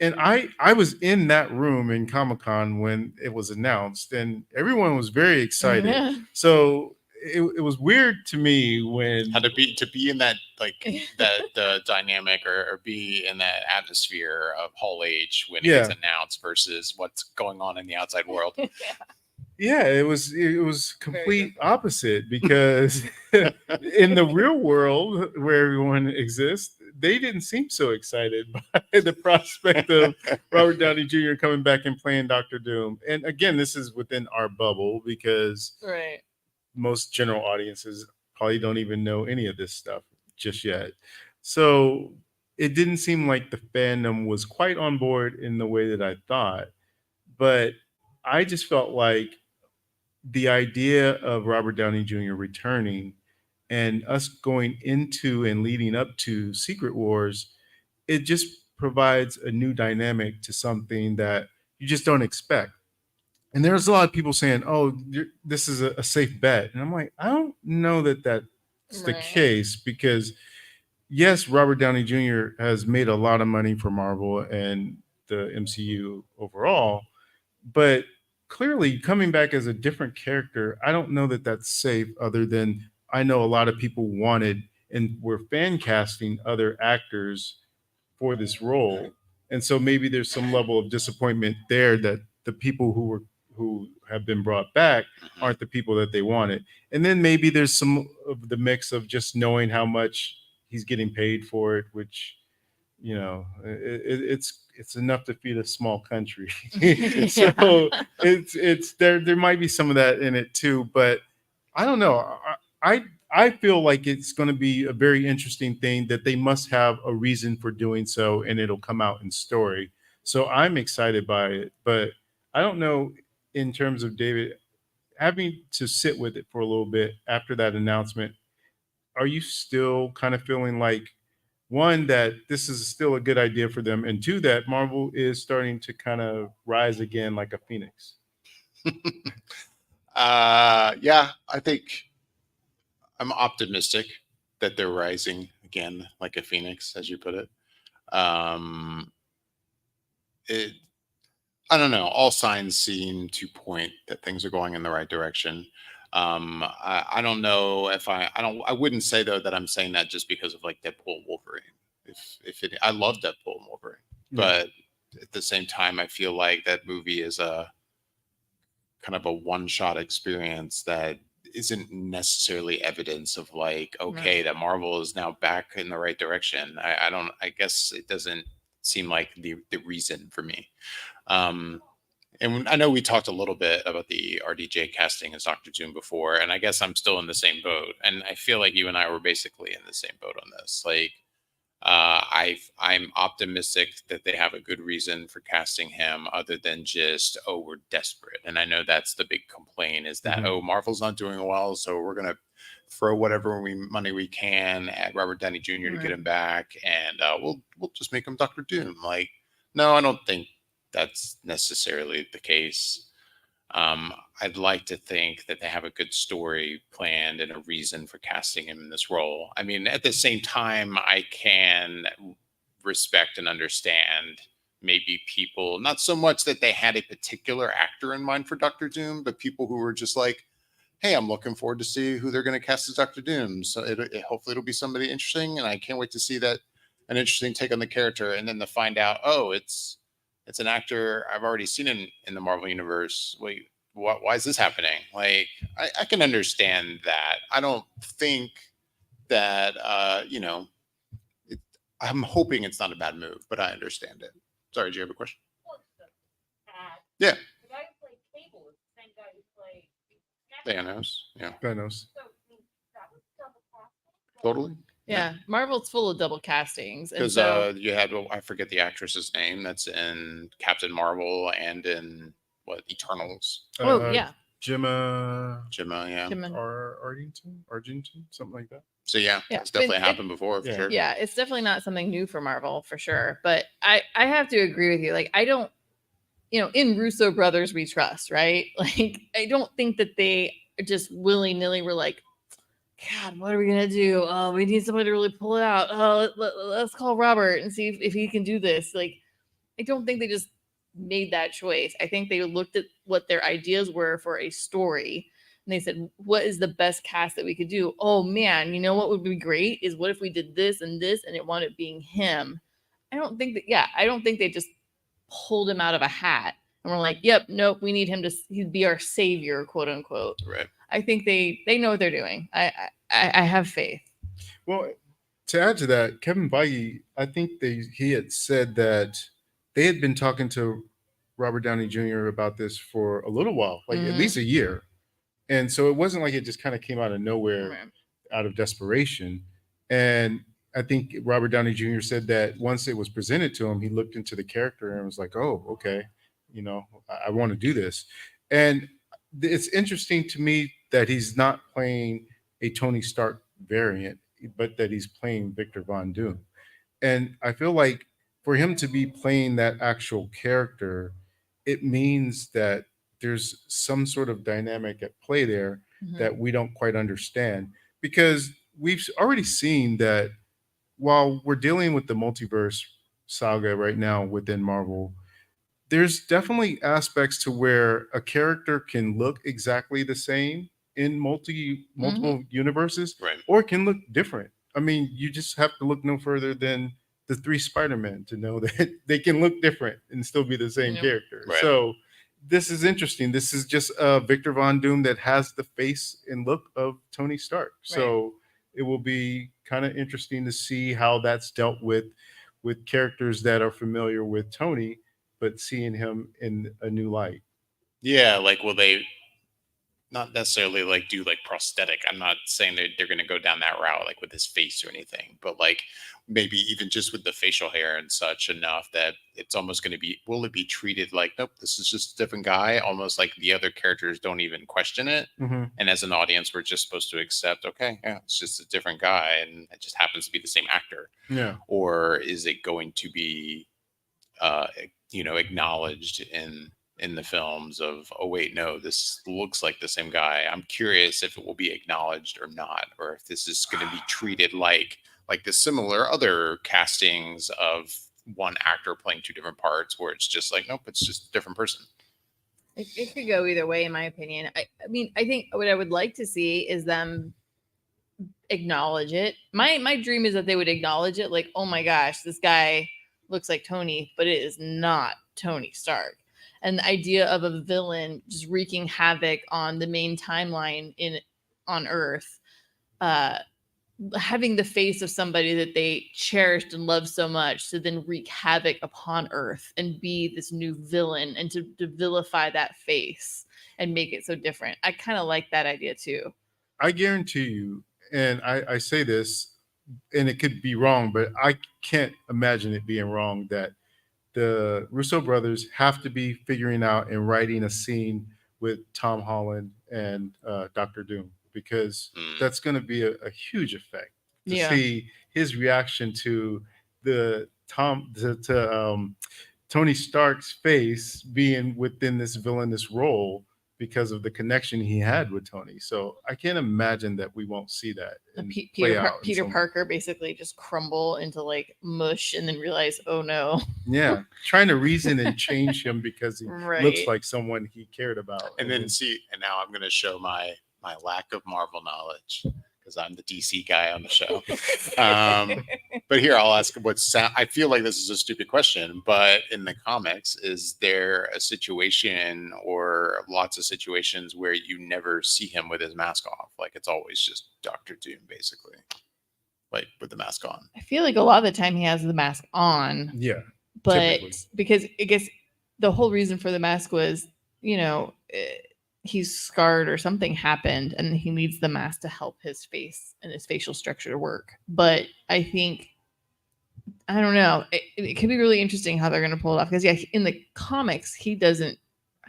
And I was in that room in Comic-Con when it was announced, and everyone was very excited. Yeah. So it was weird to me when How to be in that, like the dynamic or be in that atmosphere of Hall H when it gets announced versus what's going on in the outside world. yeah, it was complete opposite, because in the real world where everyone exists, they didn't seem so excited by the prospect of Robert Downey Jr. coming back and playing Doctor Doom. And again, this is within our bubble because Right. most general audiences probably don't even know any of this stuff just yet. So it didn't seem like the fandom was quite on board in the way that I thought. But I just felt like the idea of Robert Downey Jr. returning and us going into and leading up to Secret Wars, it just provides a new dynamic to something that you just don't expect. And there's a lot of people saying, "Oh, this is a safe bet," and I'm like, I don't know that that's the Right. case, because yes, Robert Downey Jr. has made a lot of money for Marvel and the MCU overall, but clearly coming back as a different character, I don't know that that's safe. Other than I know a lot of people wanted and were fan casting other actors for this role, and so maybe there's some level of disappointment there that the people who have been brought back aren't the people that they wanted. And then maybe there's some of the mix of just knowing how much he's getting paid for it, which, you know, it's enough to feed a small country. So it's there might be some of that in it too, but I don't know. I feel like it's going to be a very interesting thing, that they must have a reason for doing so, and it'll come out in story. So I'm excited by it, but I don't know, in terms of David having to sit with it for a little bit after that announcement. Are you still kind of feeling like, one, that this is still a good idea for them, and two, that Marvel is starting to kind of rise again like a phoenix? Yeah, I think I'm optimistic that they're rising again like a phoenix, as you put it. Um, it I don't know. All signs seem to point that things are going in the right direction. I don't know if I wouldn't say though that I'm saying that just because of like Deadpool and Wolverine. I love Deadpool and Wolverine, but at the same time, I feel like that movie is a kind of a one-shot experience that isn't necessarily evidence of like, okay, that Marvel is now back in the right direction. I guess it doesn't seem like the reason for me. And I know we talked a little bit about the RDJ casting as Dr. Doom before, and I guess I'm still in the same boat. And I feel like you and I were basically in the same boat on this. Like, I'm optimistic that they have a good reason for casting him, other than just, oh, we're desperate. And I know that's the big complaint, is that oh, Marvel's not doing well, so we're gonna throw whatever money we can at Robert Downey Jr. to get him back, and we'll just make him Dr. Doom. Like, no, I don't think that's necessarily the case. I'd like to think that they have a good story planned and a reason for casting him in this role. I mean, at the same time, I can respect and understand maybe people, not so much that they had a particular actor in mind for Dr. Doom, but people who were just like, hey, I'm looking forward to see who they're going to cast as Dr. Doom. So hopefully it'll be somebody interesting, and I can't wait to see that, an interesting take on the character, and then to find out, oh, it's an actor I've already seen in the Marvel universe. Wait, why is this happening? Like, I can understand that. I don't think that, I'm hoping it's not a bad move, but I understand it. Sorry, do you have a question? What's the ad? Yeah. The guy who played Cable is the same guy who played Thanos. Yeah, Thanos. So that was double casting. totally. Yeah, Marvel's full of double castings, and Because so you had, I forget the actress's name, that's in Captain Marvel and in Eternals. yeah, Gemma Gemma, yeah. Jim and- Argentine, something like that. So yeah, Yeah, it's definitely but happened before, for yeah. sure. yeah, it's definitely not something new for Marvel for sure. But I have to agree with you. Like, I don't, in Russo brothers we trust, right? Like, I don't think that they just willy nilly were like, God, what are we gonna do? Oh, we need somebody to really pull it out. Oh, let's call Robert and see if he can do this. Like, I don't think they just made that choice. I think they looked at what their ideas were for a story, and they said, what is the best cast that we could do? Oh man, you know what would be great is what if we did this and this, and it wound up being him. I don't think they just pulled him out of a hat and we're like, yep, nope, we need him to he'd be our savior, quote unquote. Right. I think they know what they're doing. I have faith. Well, to add to that, Kevin Feige, I think he had said that they had been talking to Robert Downey Jr. about this for a little while, like at least a year. And so it wasn't like it just kind of came out of nowhere, out of desperation. And I think Robert Downey Jr. said that once it was presented to him, he looked into the character and was like, "Oh, okay, I want to do this." And it's interesting to me that he's not playing a Tony Stark variant, but that he's playing Victor Von Doom. And I feel like for him to be playing that actual character, it means that there's some sort of dynamic at play there Mhm. that we don't quite understand, because we've already seen that while we're dealing with the multiverse saga right now within Marvel, there's definitely aspects to where a character can look exactly the same in multiple universes, Right. or it can look different. I mean, you just have to look no further than the three Spider-Men to know that they can look different and still be the same Yep. character. Right. So this is interesting. This is just Victor Von Doom that has the face and look of Tony Stark. So it will be kind of interesting to see how that's dealt with characters that are familiar with Tony, but seeing him in a new light. Yeah, like will they not necessarily like do like prosthetic? I'm not saying that they're going to go down that route like with his face or anything, but like maybe even just with the facial hair and such enough that it's almost going to be, will it be treated like, nope, this is just a different guy, almost like the other characters don't even question it. And as an audience, we're just supposed to accept, okay, yeah, it's just a different guy and it just happens to be the same actor. Yeah. Or is it going to be acknowledged in the films of, oh wait, no, this looks like the same guy? I'm curious if it will be acknowledged or not, or if this is going to be treated like the similar other castings of one actor playing two different parts, where it's just like, nope, it's just a different person. It could go either way, in my opinion. I mean, I think what I would like to see is them acknowledge it. My dream is that they would acknowledge it, like, oh my gosh, this guy looks like Tony, but it is not Tony Stark. And the idea of a villain just wreaking havoc on the main timeline on Earth, having the face of somebody that they cherished and loved so much to then wreak havoc upon Earth and be this new villain, and to vilify that face and make it so different. I kind of like that idea too. I guarantee you, and I say this, and it could be wrong, but I can't imagine it being wrong, that the Russo brothers have to be figuring out and writing a scene with Tom Holland and Doctor Doom, because that's going to be a huge effect to see his reaction to Tony Stark's face being within this villainous role because of the connection he had with Tony. So I can't imagine that we won't see that. and play out in Peter some- Parker basically just crumble into like mush and then realize, oh no. Yeah, trying to reason and change him because he Right. looks like someone he cared about. And then see, and now I'm going to show my lack of Marvel knowledge, because I'm the DC guy on the show. But here I'll ask I feel like this is a stupid question, but in the comics, is there a situation or lots of situations where you never see him with his mask off? Like it's always just Doctor Doom, basically, like with the mask on. I feel like a lot of the time he has the mask on, Yeah, but typically. because I guess the whole reason for the mask was, he's scarred or something happened and he needs the mask to help his face and his facial structure to work. But I think, I don't know, it could be really interesting how they're going to pull it off, because in the comics I don't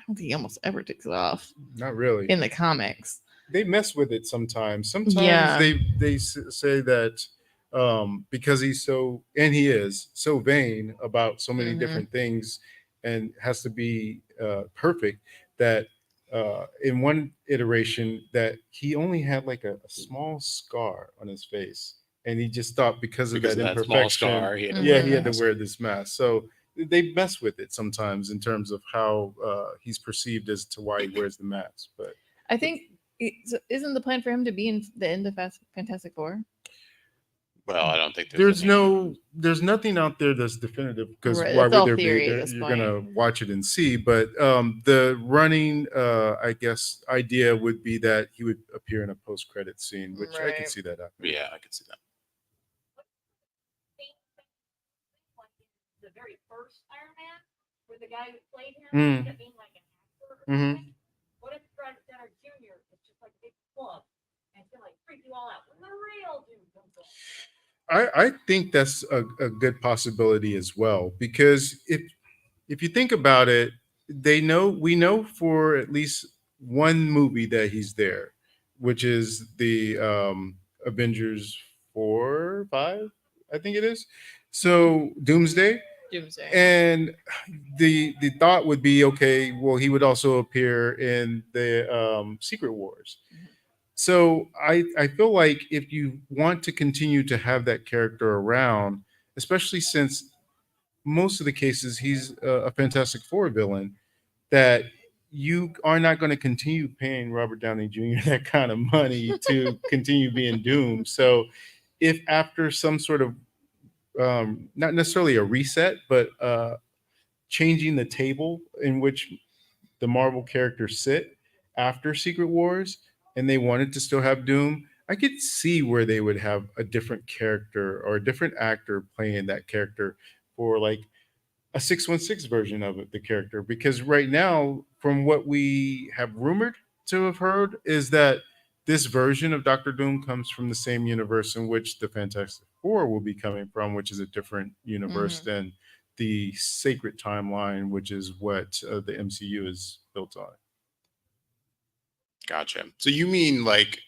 think he almost ever takes it off Not really. in the comics. They mess with it sometimes. Sometimes Yeah. they say that because he's so, and he is so vain about so many Mhm. different things and has to be perfect, that in one iteration that he only had like a small scar on his face, and he just thought because of that Small imperfection, scar, he had to Mhm. yeah, wear he the had to mask. wear this mask. So they mess with it sometimes in terms of how he's perceived as to why he wears the mask. But I think, isn't the plan for him to be in the end of Fantastic Four? Well, I don't think there's nothing out there that's definitive, because Right, why that's all would there theory be? at this You're point. gonna watch it and see. But the running, I guess, idea would be that he would appear in a post-credit scene, which I Right. could see that happening. Yeah, I could see that. Like in the very first Iron Man, where the guy who played him Mm. ended up being like an actor or Mhm. something. What if Robert Downey Jr. is just like a big club and it's gonna like freak you all out when the real dude comes in? I think that's a good possibility as well, because if you think about it, we know for at least one movie that he's there, which is the Avengers 4, 5, I think it is. So Doomsday. Doomsday. And the thought would be, okay, well, he would also appear in the Secret Wars. So I feel like if you want to continue to have that character around, especially since most of the cases he's a Fantastic Four villain, that you are not going to continue paying Robert Downey Jr. that kind of money to continue being Doom. So if after some sort of not necessarily a reset, but changing the table in which the Marvel characters sit after Secret Wars, and they wanted to still have Doom, I could see where they would have a different character or a different actor playing that character for like a 616 version of it, the character. Because right now, from what we have rumored to have heard, is that this version of Doctor Doom comes from the same universe in which the Fantastic Four will be coming from, which is a different universe than the sacred timeline, which is what the MCU is built on. Gotcha. So you mean like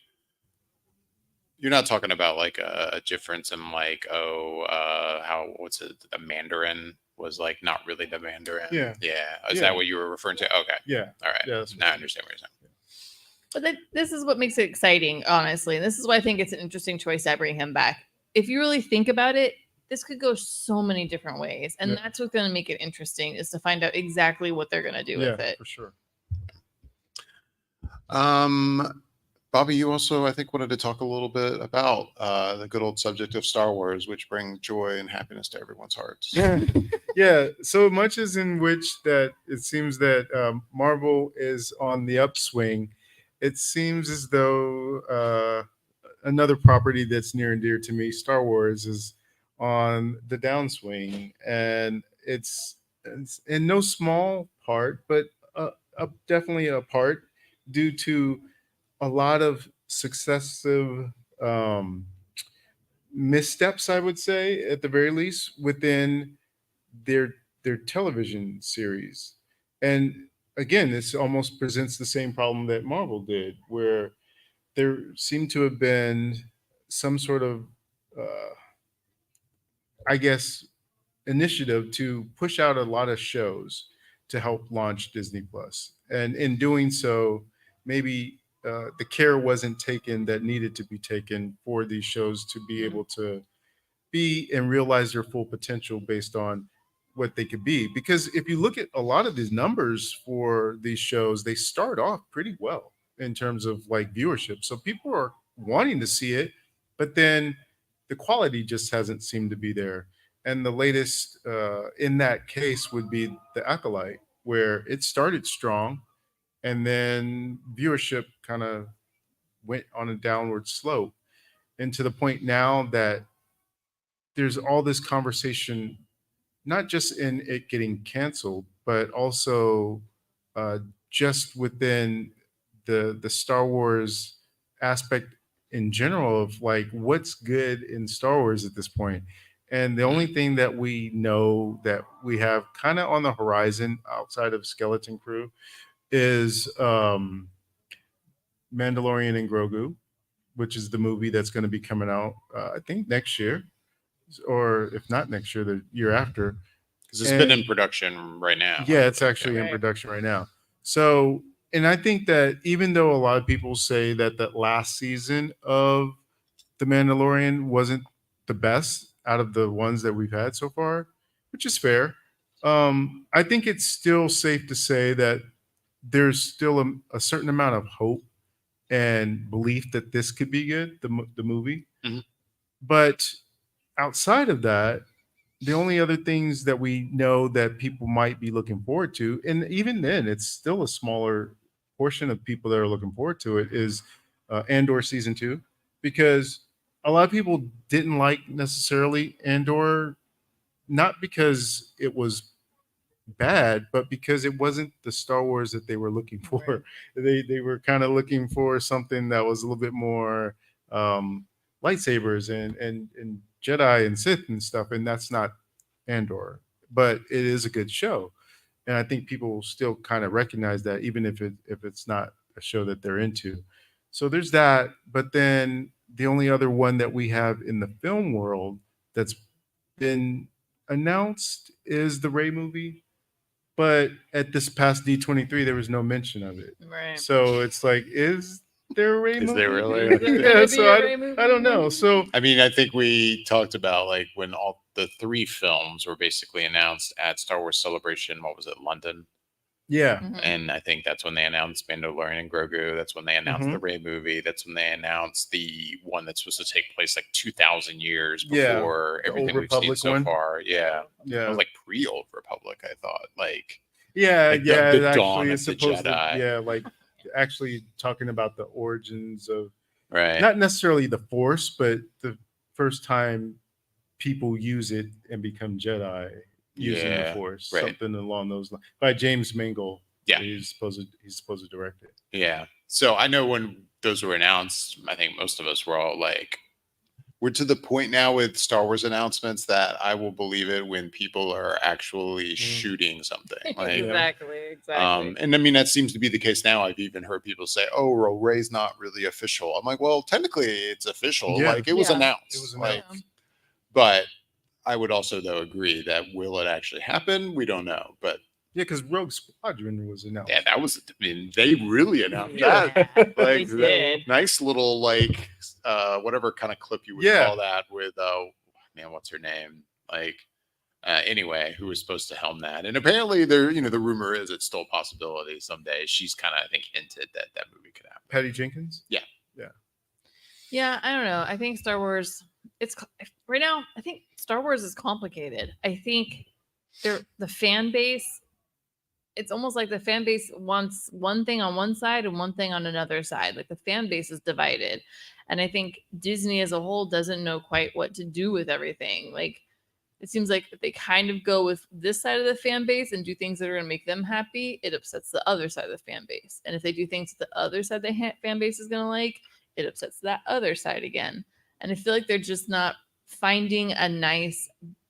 you're not talking about like a difference in like how what's it, the Mandarin was like not really the Mandarin. Yeah. Is that what you were referring to? Okay. Yeah. All right. Yeah, that's Now I understand what you're saying. But this is what makes it exciting, honestly. And this is why I think it's an interesting choice to bring him back. If you really think about it, this could go so many different ways. And that's what's going to make it interesting, is to find out exactly what they're going to do with it. For sure. Bobby, you also, I think, wanted to talk a little bit about the good old subject of Star Wars, which bring joy and happiness to everyone's hearts. Yeah. So much as in which that it seems that Marvel is on the upswing, it seems as though another property that's near and dear to me, Star Wars, is on the downswing. And it's in no small part, but definitely a part due to a lot of successive missteps, I would say, at the very least, within their television series. And again, this almost presents the same problem that Marvel did, where there seemed to have been some sort of I guess initiative to push out a lot of shows to help launch Disney Plus. And in doing so, maybe the care wasn't taken that needed to be taken for these shows to be able to be and realize their full potential based on what they could be. Because if you look at a lot of these numbers for these shows, they start off pretty well in terms of like viewership. So people are wanting to see it, but then the quality just hasn't seemed to be there. And the latest in that case would be The Acolyte, where it started strong and then viewership kind of went on a downward slope. And to the point now that there's all this conversation, not just in it getting canceled, but also just within the Star Wars aspect in general of like what's good in Star Wars at this point. And the only thing that we know that we have kind of on the horizon outside of Skeleton Crew is Mandalorian and Grogu, which is the movie that's going to be coming out, I think next year, or if not next year, the year after. Because it's been in production right now. Yeah, it's actually in production right now. So, and I think that even though a lot of people say that that last season of The Mandalorian wasn't the best out of the ones that we've had so far, which is fair, I think it's still safe to say that there's still a certain amount of hope and belief that this could be good, the movie. Mm-hmm. But outside of that, the only other things that we know that people might be looking forward to, and even then, it's still a smaller portion of people that are looking forward to it, is Andor season 2, because a lot of people didn't like necessarily Andor, not because it was bad, but because it wasn't the Star Wars that they were looking for. Right. They were kind of looking for something that was a little bit more lightsabers and Jedi and Sith and stuff, and that's not Andor, but it is a good show, and I think people will still kind of recognize that, even if it's not a show that they're into. So there's that, but then the only other one that we have in the film world that's been announced is the Rey movie, but at this past D23 there was no mention of it. Right. So it's like, is there a Rey Is movie? there really? Is there Yeah, gonna so be a Rey movie? I don't know. So I mean, I think we talked about like when all the 3 films were basically announced at Star Wars Celebration. What was it, London? yeah, Mhm. And I think that's when they announced Mandalorian and Grogu. That's when they announced Mhm. the Rey movie. That's when they announced the one that's supposed to take place like 2,000 years Yeah, before the everything Old we've seen Republic so one. far. Yeah. It yeah, was like pre-Old Republic, I thought. Like, yeah, like the yeah. dawn It actually of is the supposed to, Jedi. yeah, like actually talking about the origins of right. not necessarily the Force, but the first time people use it and become Jedi using the Yeah, Force, right. something along those lines. By James Mangold. Yeah. he's supposed to direct it. Yeah. So I know when those were announced, I think most of us were all like, we're to the point now with Star Wars announcements that I will believe it when people are actually shooting something. Like, Exactly. and I mean, that seems to be the case now. I've even heard people say, oh, well, Ray's not really official. I'm like, well, technically it's official. Yeah. Like it was Yeah. announced. It was Like, announced. but I would also though agree that will it actually happen? We don't know. But Yeah, because Rogue Squadron was announced. yeah, that was, I mean, they really announced Yeah, that. they Like did. nice little like whatever kind of clip you would Yeah. call that with man, what's her name? Like anyway, who was supposed to helm that. And apparently there, the rumor is it's still a possibility someday. She's kind of, I think, hinted that that movie could happen. Patty Jenkins. Yeah, I don't know. I think Star Wars. Right now. I think Star Wars is complicated. I think the fan base. It's almost like the fan base wants one thing on one side and one thing on another side. Like the fan base is divided, and I think Disney as a whole doesn't know quite what to do with everything. Like it seems like if they kind of go with this side of the fan base and do things that are going to make them happy, it upsets the other side of the fan base. And if they do things that the other side of the fan base is going to like, it upsets that other side again. And I feel like they're just not finding a nice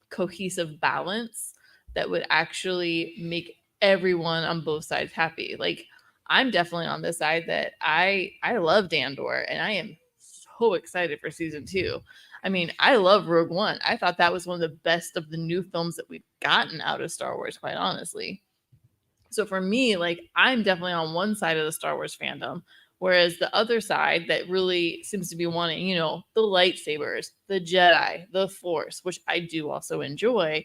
cohesive balance that would actually make everyone on both sides happy. Like I'm definitely on the side that I love Andor and I am so excited for season 2. I mean, I love Rogue One. I thought that was one of the best of the new films that we've gotten out of Star Wars, quite honestly. So for me, like I'm definitely on one side of the Star Wars fandom, whereas the other side that really seems to be wanting, the lightsabers, the Jedi, the Force, which I do also enjoy,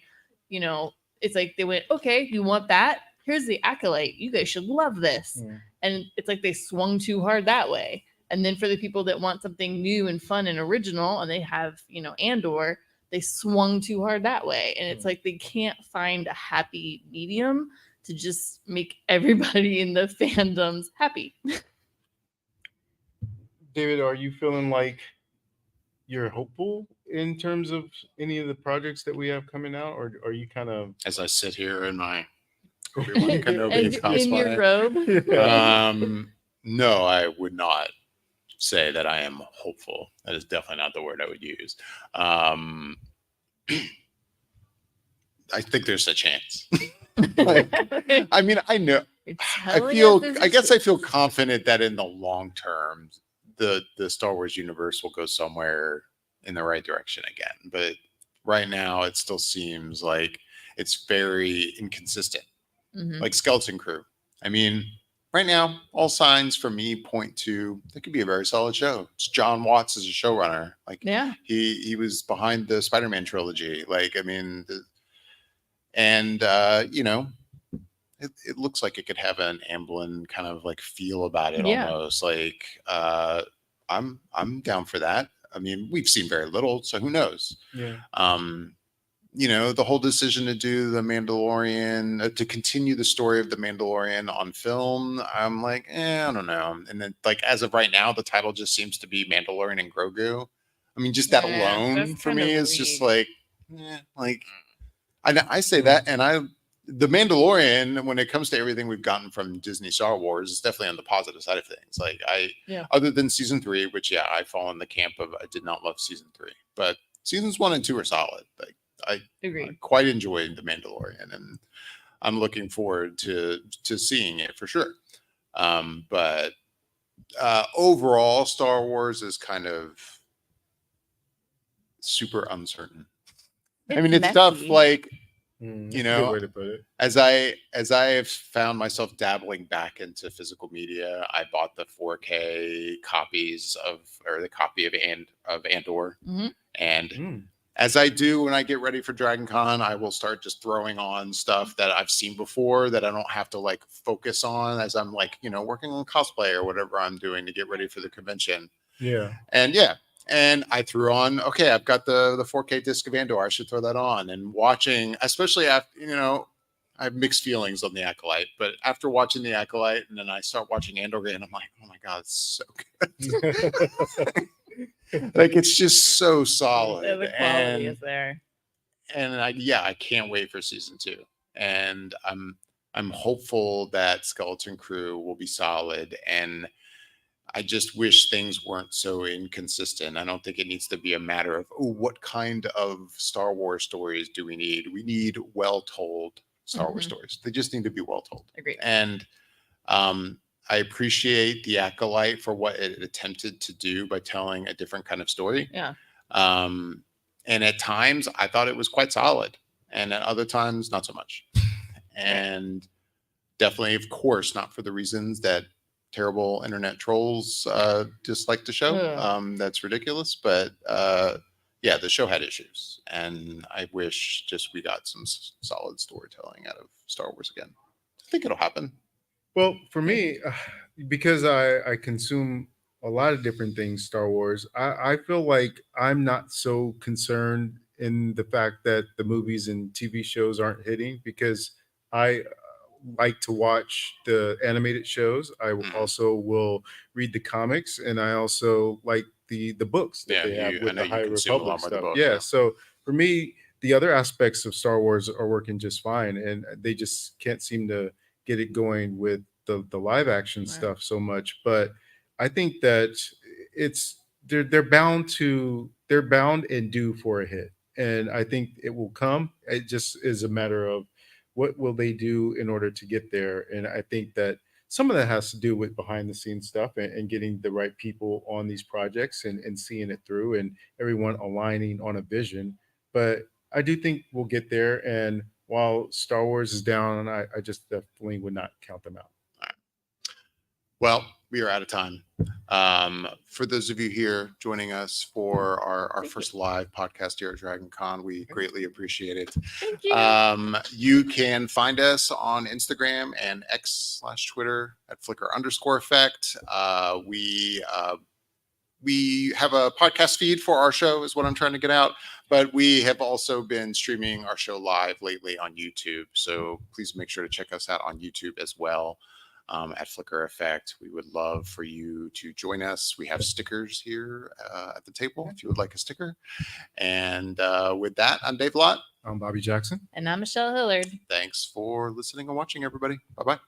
it's like they went, okay, you want that? Here's the Acolyte. You guys should love this. Mm. And it's like they swung too hard that way. And then for the people that want something new and fun and original, and they have, Andor, they swung too hard that way. And it's like they can't find a happy medium to just make everybody in the fandoms happy. David, are you feeling like you're hopeful in terms of any of the projects that we have coming out, or are you kind of As I sit here in my Obi-Wan Kenobi In your cosplay. robe. No, I would not say that I am hopeful. That is definitely not the word I would use. I think there's a chance. I mean, I know. I guess I feel confident that in the long term, the Star Wars universe will go somewhere in the right direction again. But right now, it still seems like it's very inconsistent. Mhm. Like Skeleton Crew. I mean, right now, all signs for me point to it could be a very solid show. It's John Watts as a showrunner. Like, Yeah. he was behind the Spider-Man trilogy. Like, I mean, it looks like it could have an Amblin kind of like feel about it Yeah. almost. Like, I'm down for that. I mean, we've seen very little, so who knows? yeah? The whole decision to do the Mandalorian, to continue the story of the Mandalorian on film, I'm like, I don't know. And then, like, as of right now, the title just seems to be Mandalorian and Grogu. I mean, just that Yeah, alone that's for kinda me is just weak. like, I say that, and the Mandalorian, when it comes to everything we've gotten from Disney Star Wars, is definitely on the positive side of things. Like, Yeah. other than season 3, which I fall in the camp of I did not love season 3, but seasons 1 and 2 are solid. Like I Agreed. quite enjoyed The Mandalorian, and I'm looking forward to seeing it for sure. But overall, Star Wars is kind of super uncertain. I mean, it's tough. messy. Like, Mm, You that's a good know, way to put it. as I have found myself dabbling back into physical media, I bought the 4K copies or the copy of Andor, Mhm. and Mm. as I do when I get ready for Dragon Con, I will start just throwing on stuff that I've seen before that I don't have to like focus on as I'm like, working on cosplay or whatever I'm doing to get ready for the convention. Yeah. And and I threw on, okay, I've got the 4K disc of Andor. I should throw that on and watching, especially after, I have mixed feelings on the Acolyte, but after watching the Acolyte and then I start watching Andor again, I'm like, oh my God, it's so good. Like, it's just so solid. The quality is there. And I can't wait for season 2. And I'm hopeful that Skeleton Crew will be solid, and I just wish things weren't so inconsistent. I don't think it needs to be a matter of, what kind of Star Wars stories do we need? We need well-told Star Wars Mhm. stories. They just need to be well-told. Agreed. And I appreciate the Acolyte for what it attempted to do by telling a different kind of story. Yeah. And at times, I thought it was quite solid, and at other times, not so much. And definitely, of course, not for the reasons that terrible internet trolls dislike the show. Ugh. That's ridiculous. But the show had issues, and I wish just we got some solid storytelling out of Star Wars again. I think it'll happen. Well, for me, because I consume a lot of different things Star Wars, I feel like I'm not so concerned in the fact that the movies and TV shows aren't hitting, because I like to watch the animated shows. I Mhm. also will read the comics, and I also like the books that Yeah, they have I with know the you High consume a lot Republic more of the stuff. books, Yeah, yeah. so for me, the other aspects of Star Wars are working just fine, and they just can't seem to get it going with the live action Right. stuff so much. But I think that they're bound and due for a hit, and I think it will come. It just is a matter of what will they do in order to get there. And I think that some of that has to do with behind the scenes stuff, and getting the right people on these projects, and seeing it through, and everyone aligning on a vision. But I do think we'll get there. And while Star Wars is down, I just definitely would not count them out. Well, we are out of time. For those of you here joining us for our first live podcast here at Dragon Con, we greatly appreciate it. Thank you. You can find us on Instagram and X/Twitter at Flickr_effect. We have a podcast feed for our show, is what I'm trying to get out. But we have also been streaming our show live lately on YouTube. So please make sure to check us out on YouTube as well. At Flickr Effect. We would love for you to join us. We have stickers here at the table if you would like a sticker. And with that, I'm Dave Lott. I'm Bobby Jackson. And I'm Michelle Hillard. Thanks for listening and watching, everybody. Bye bye.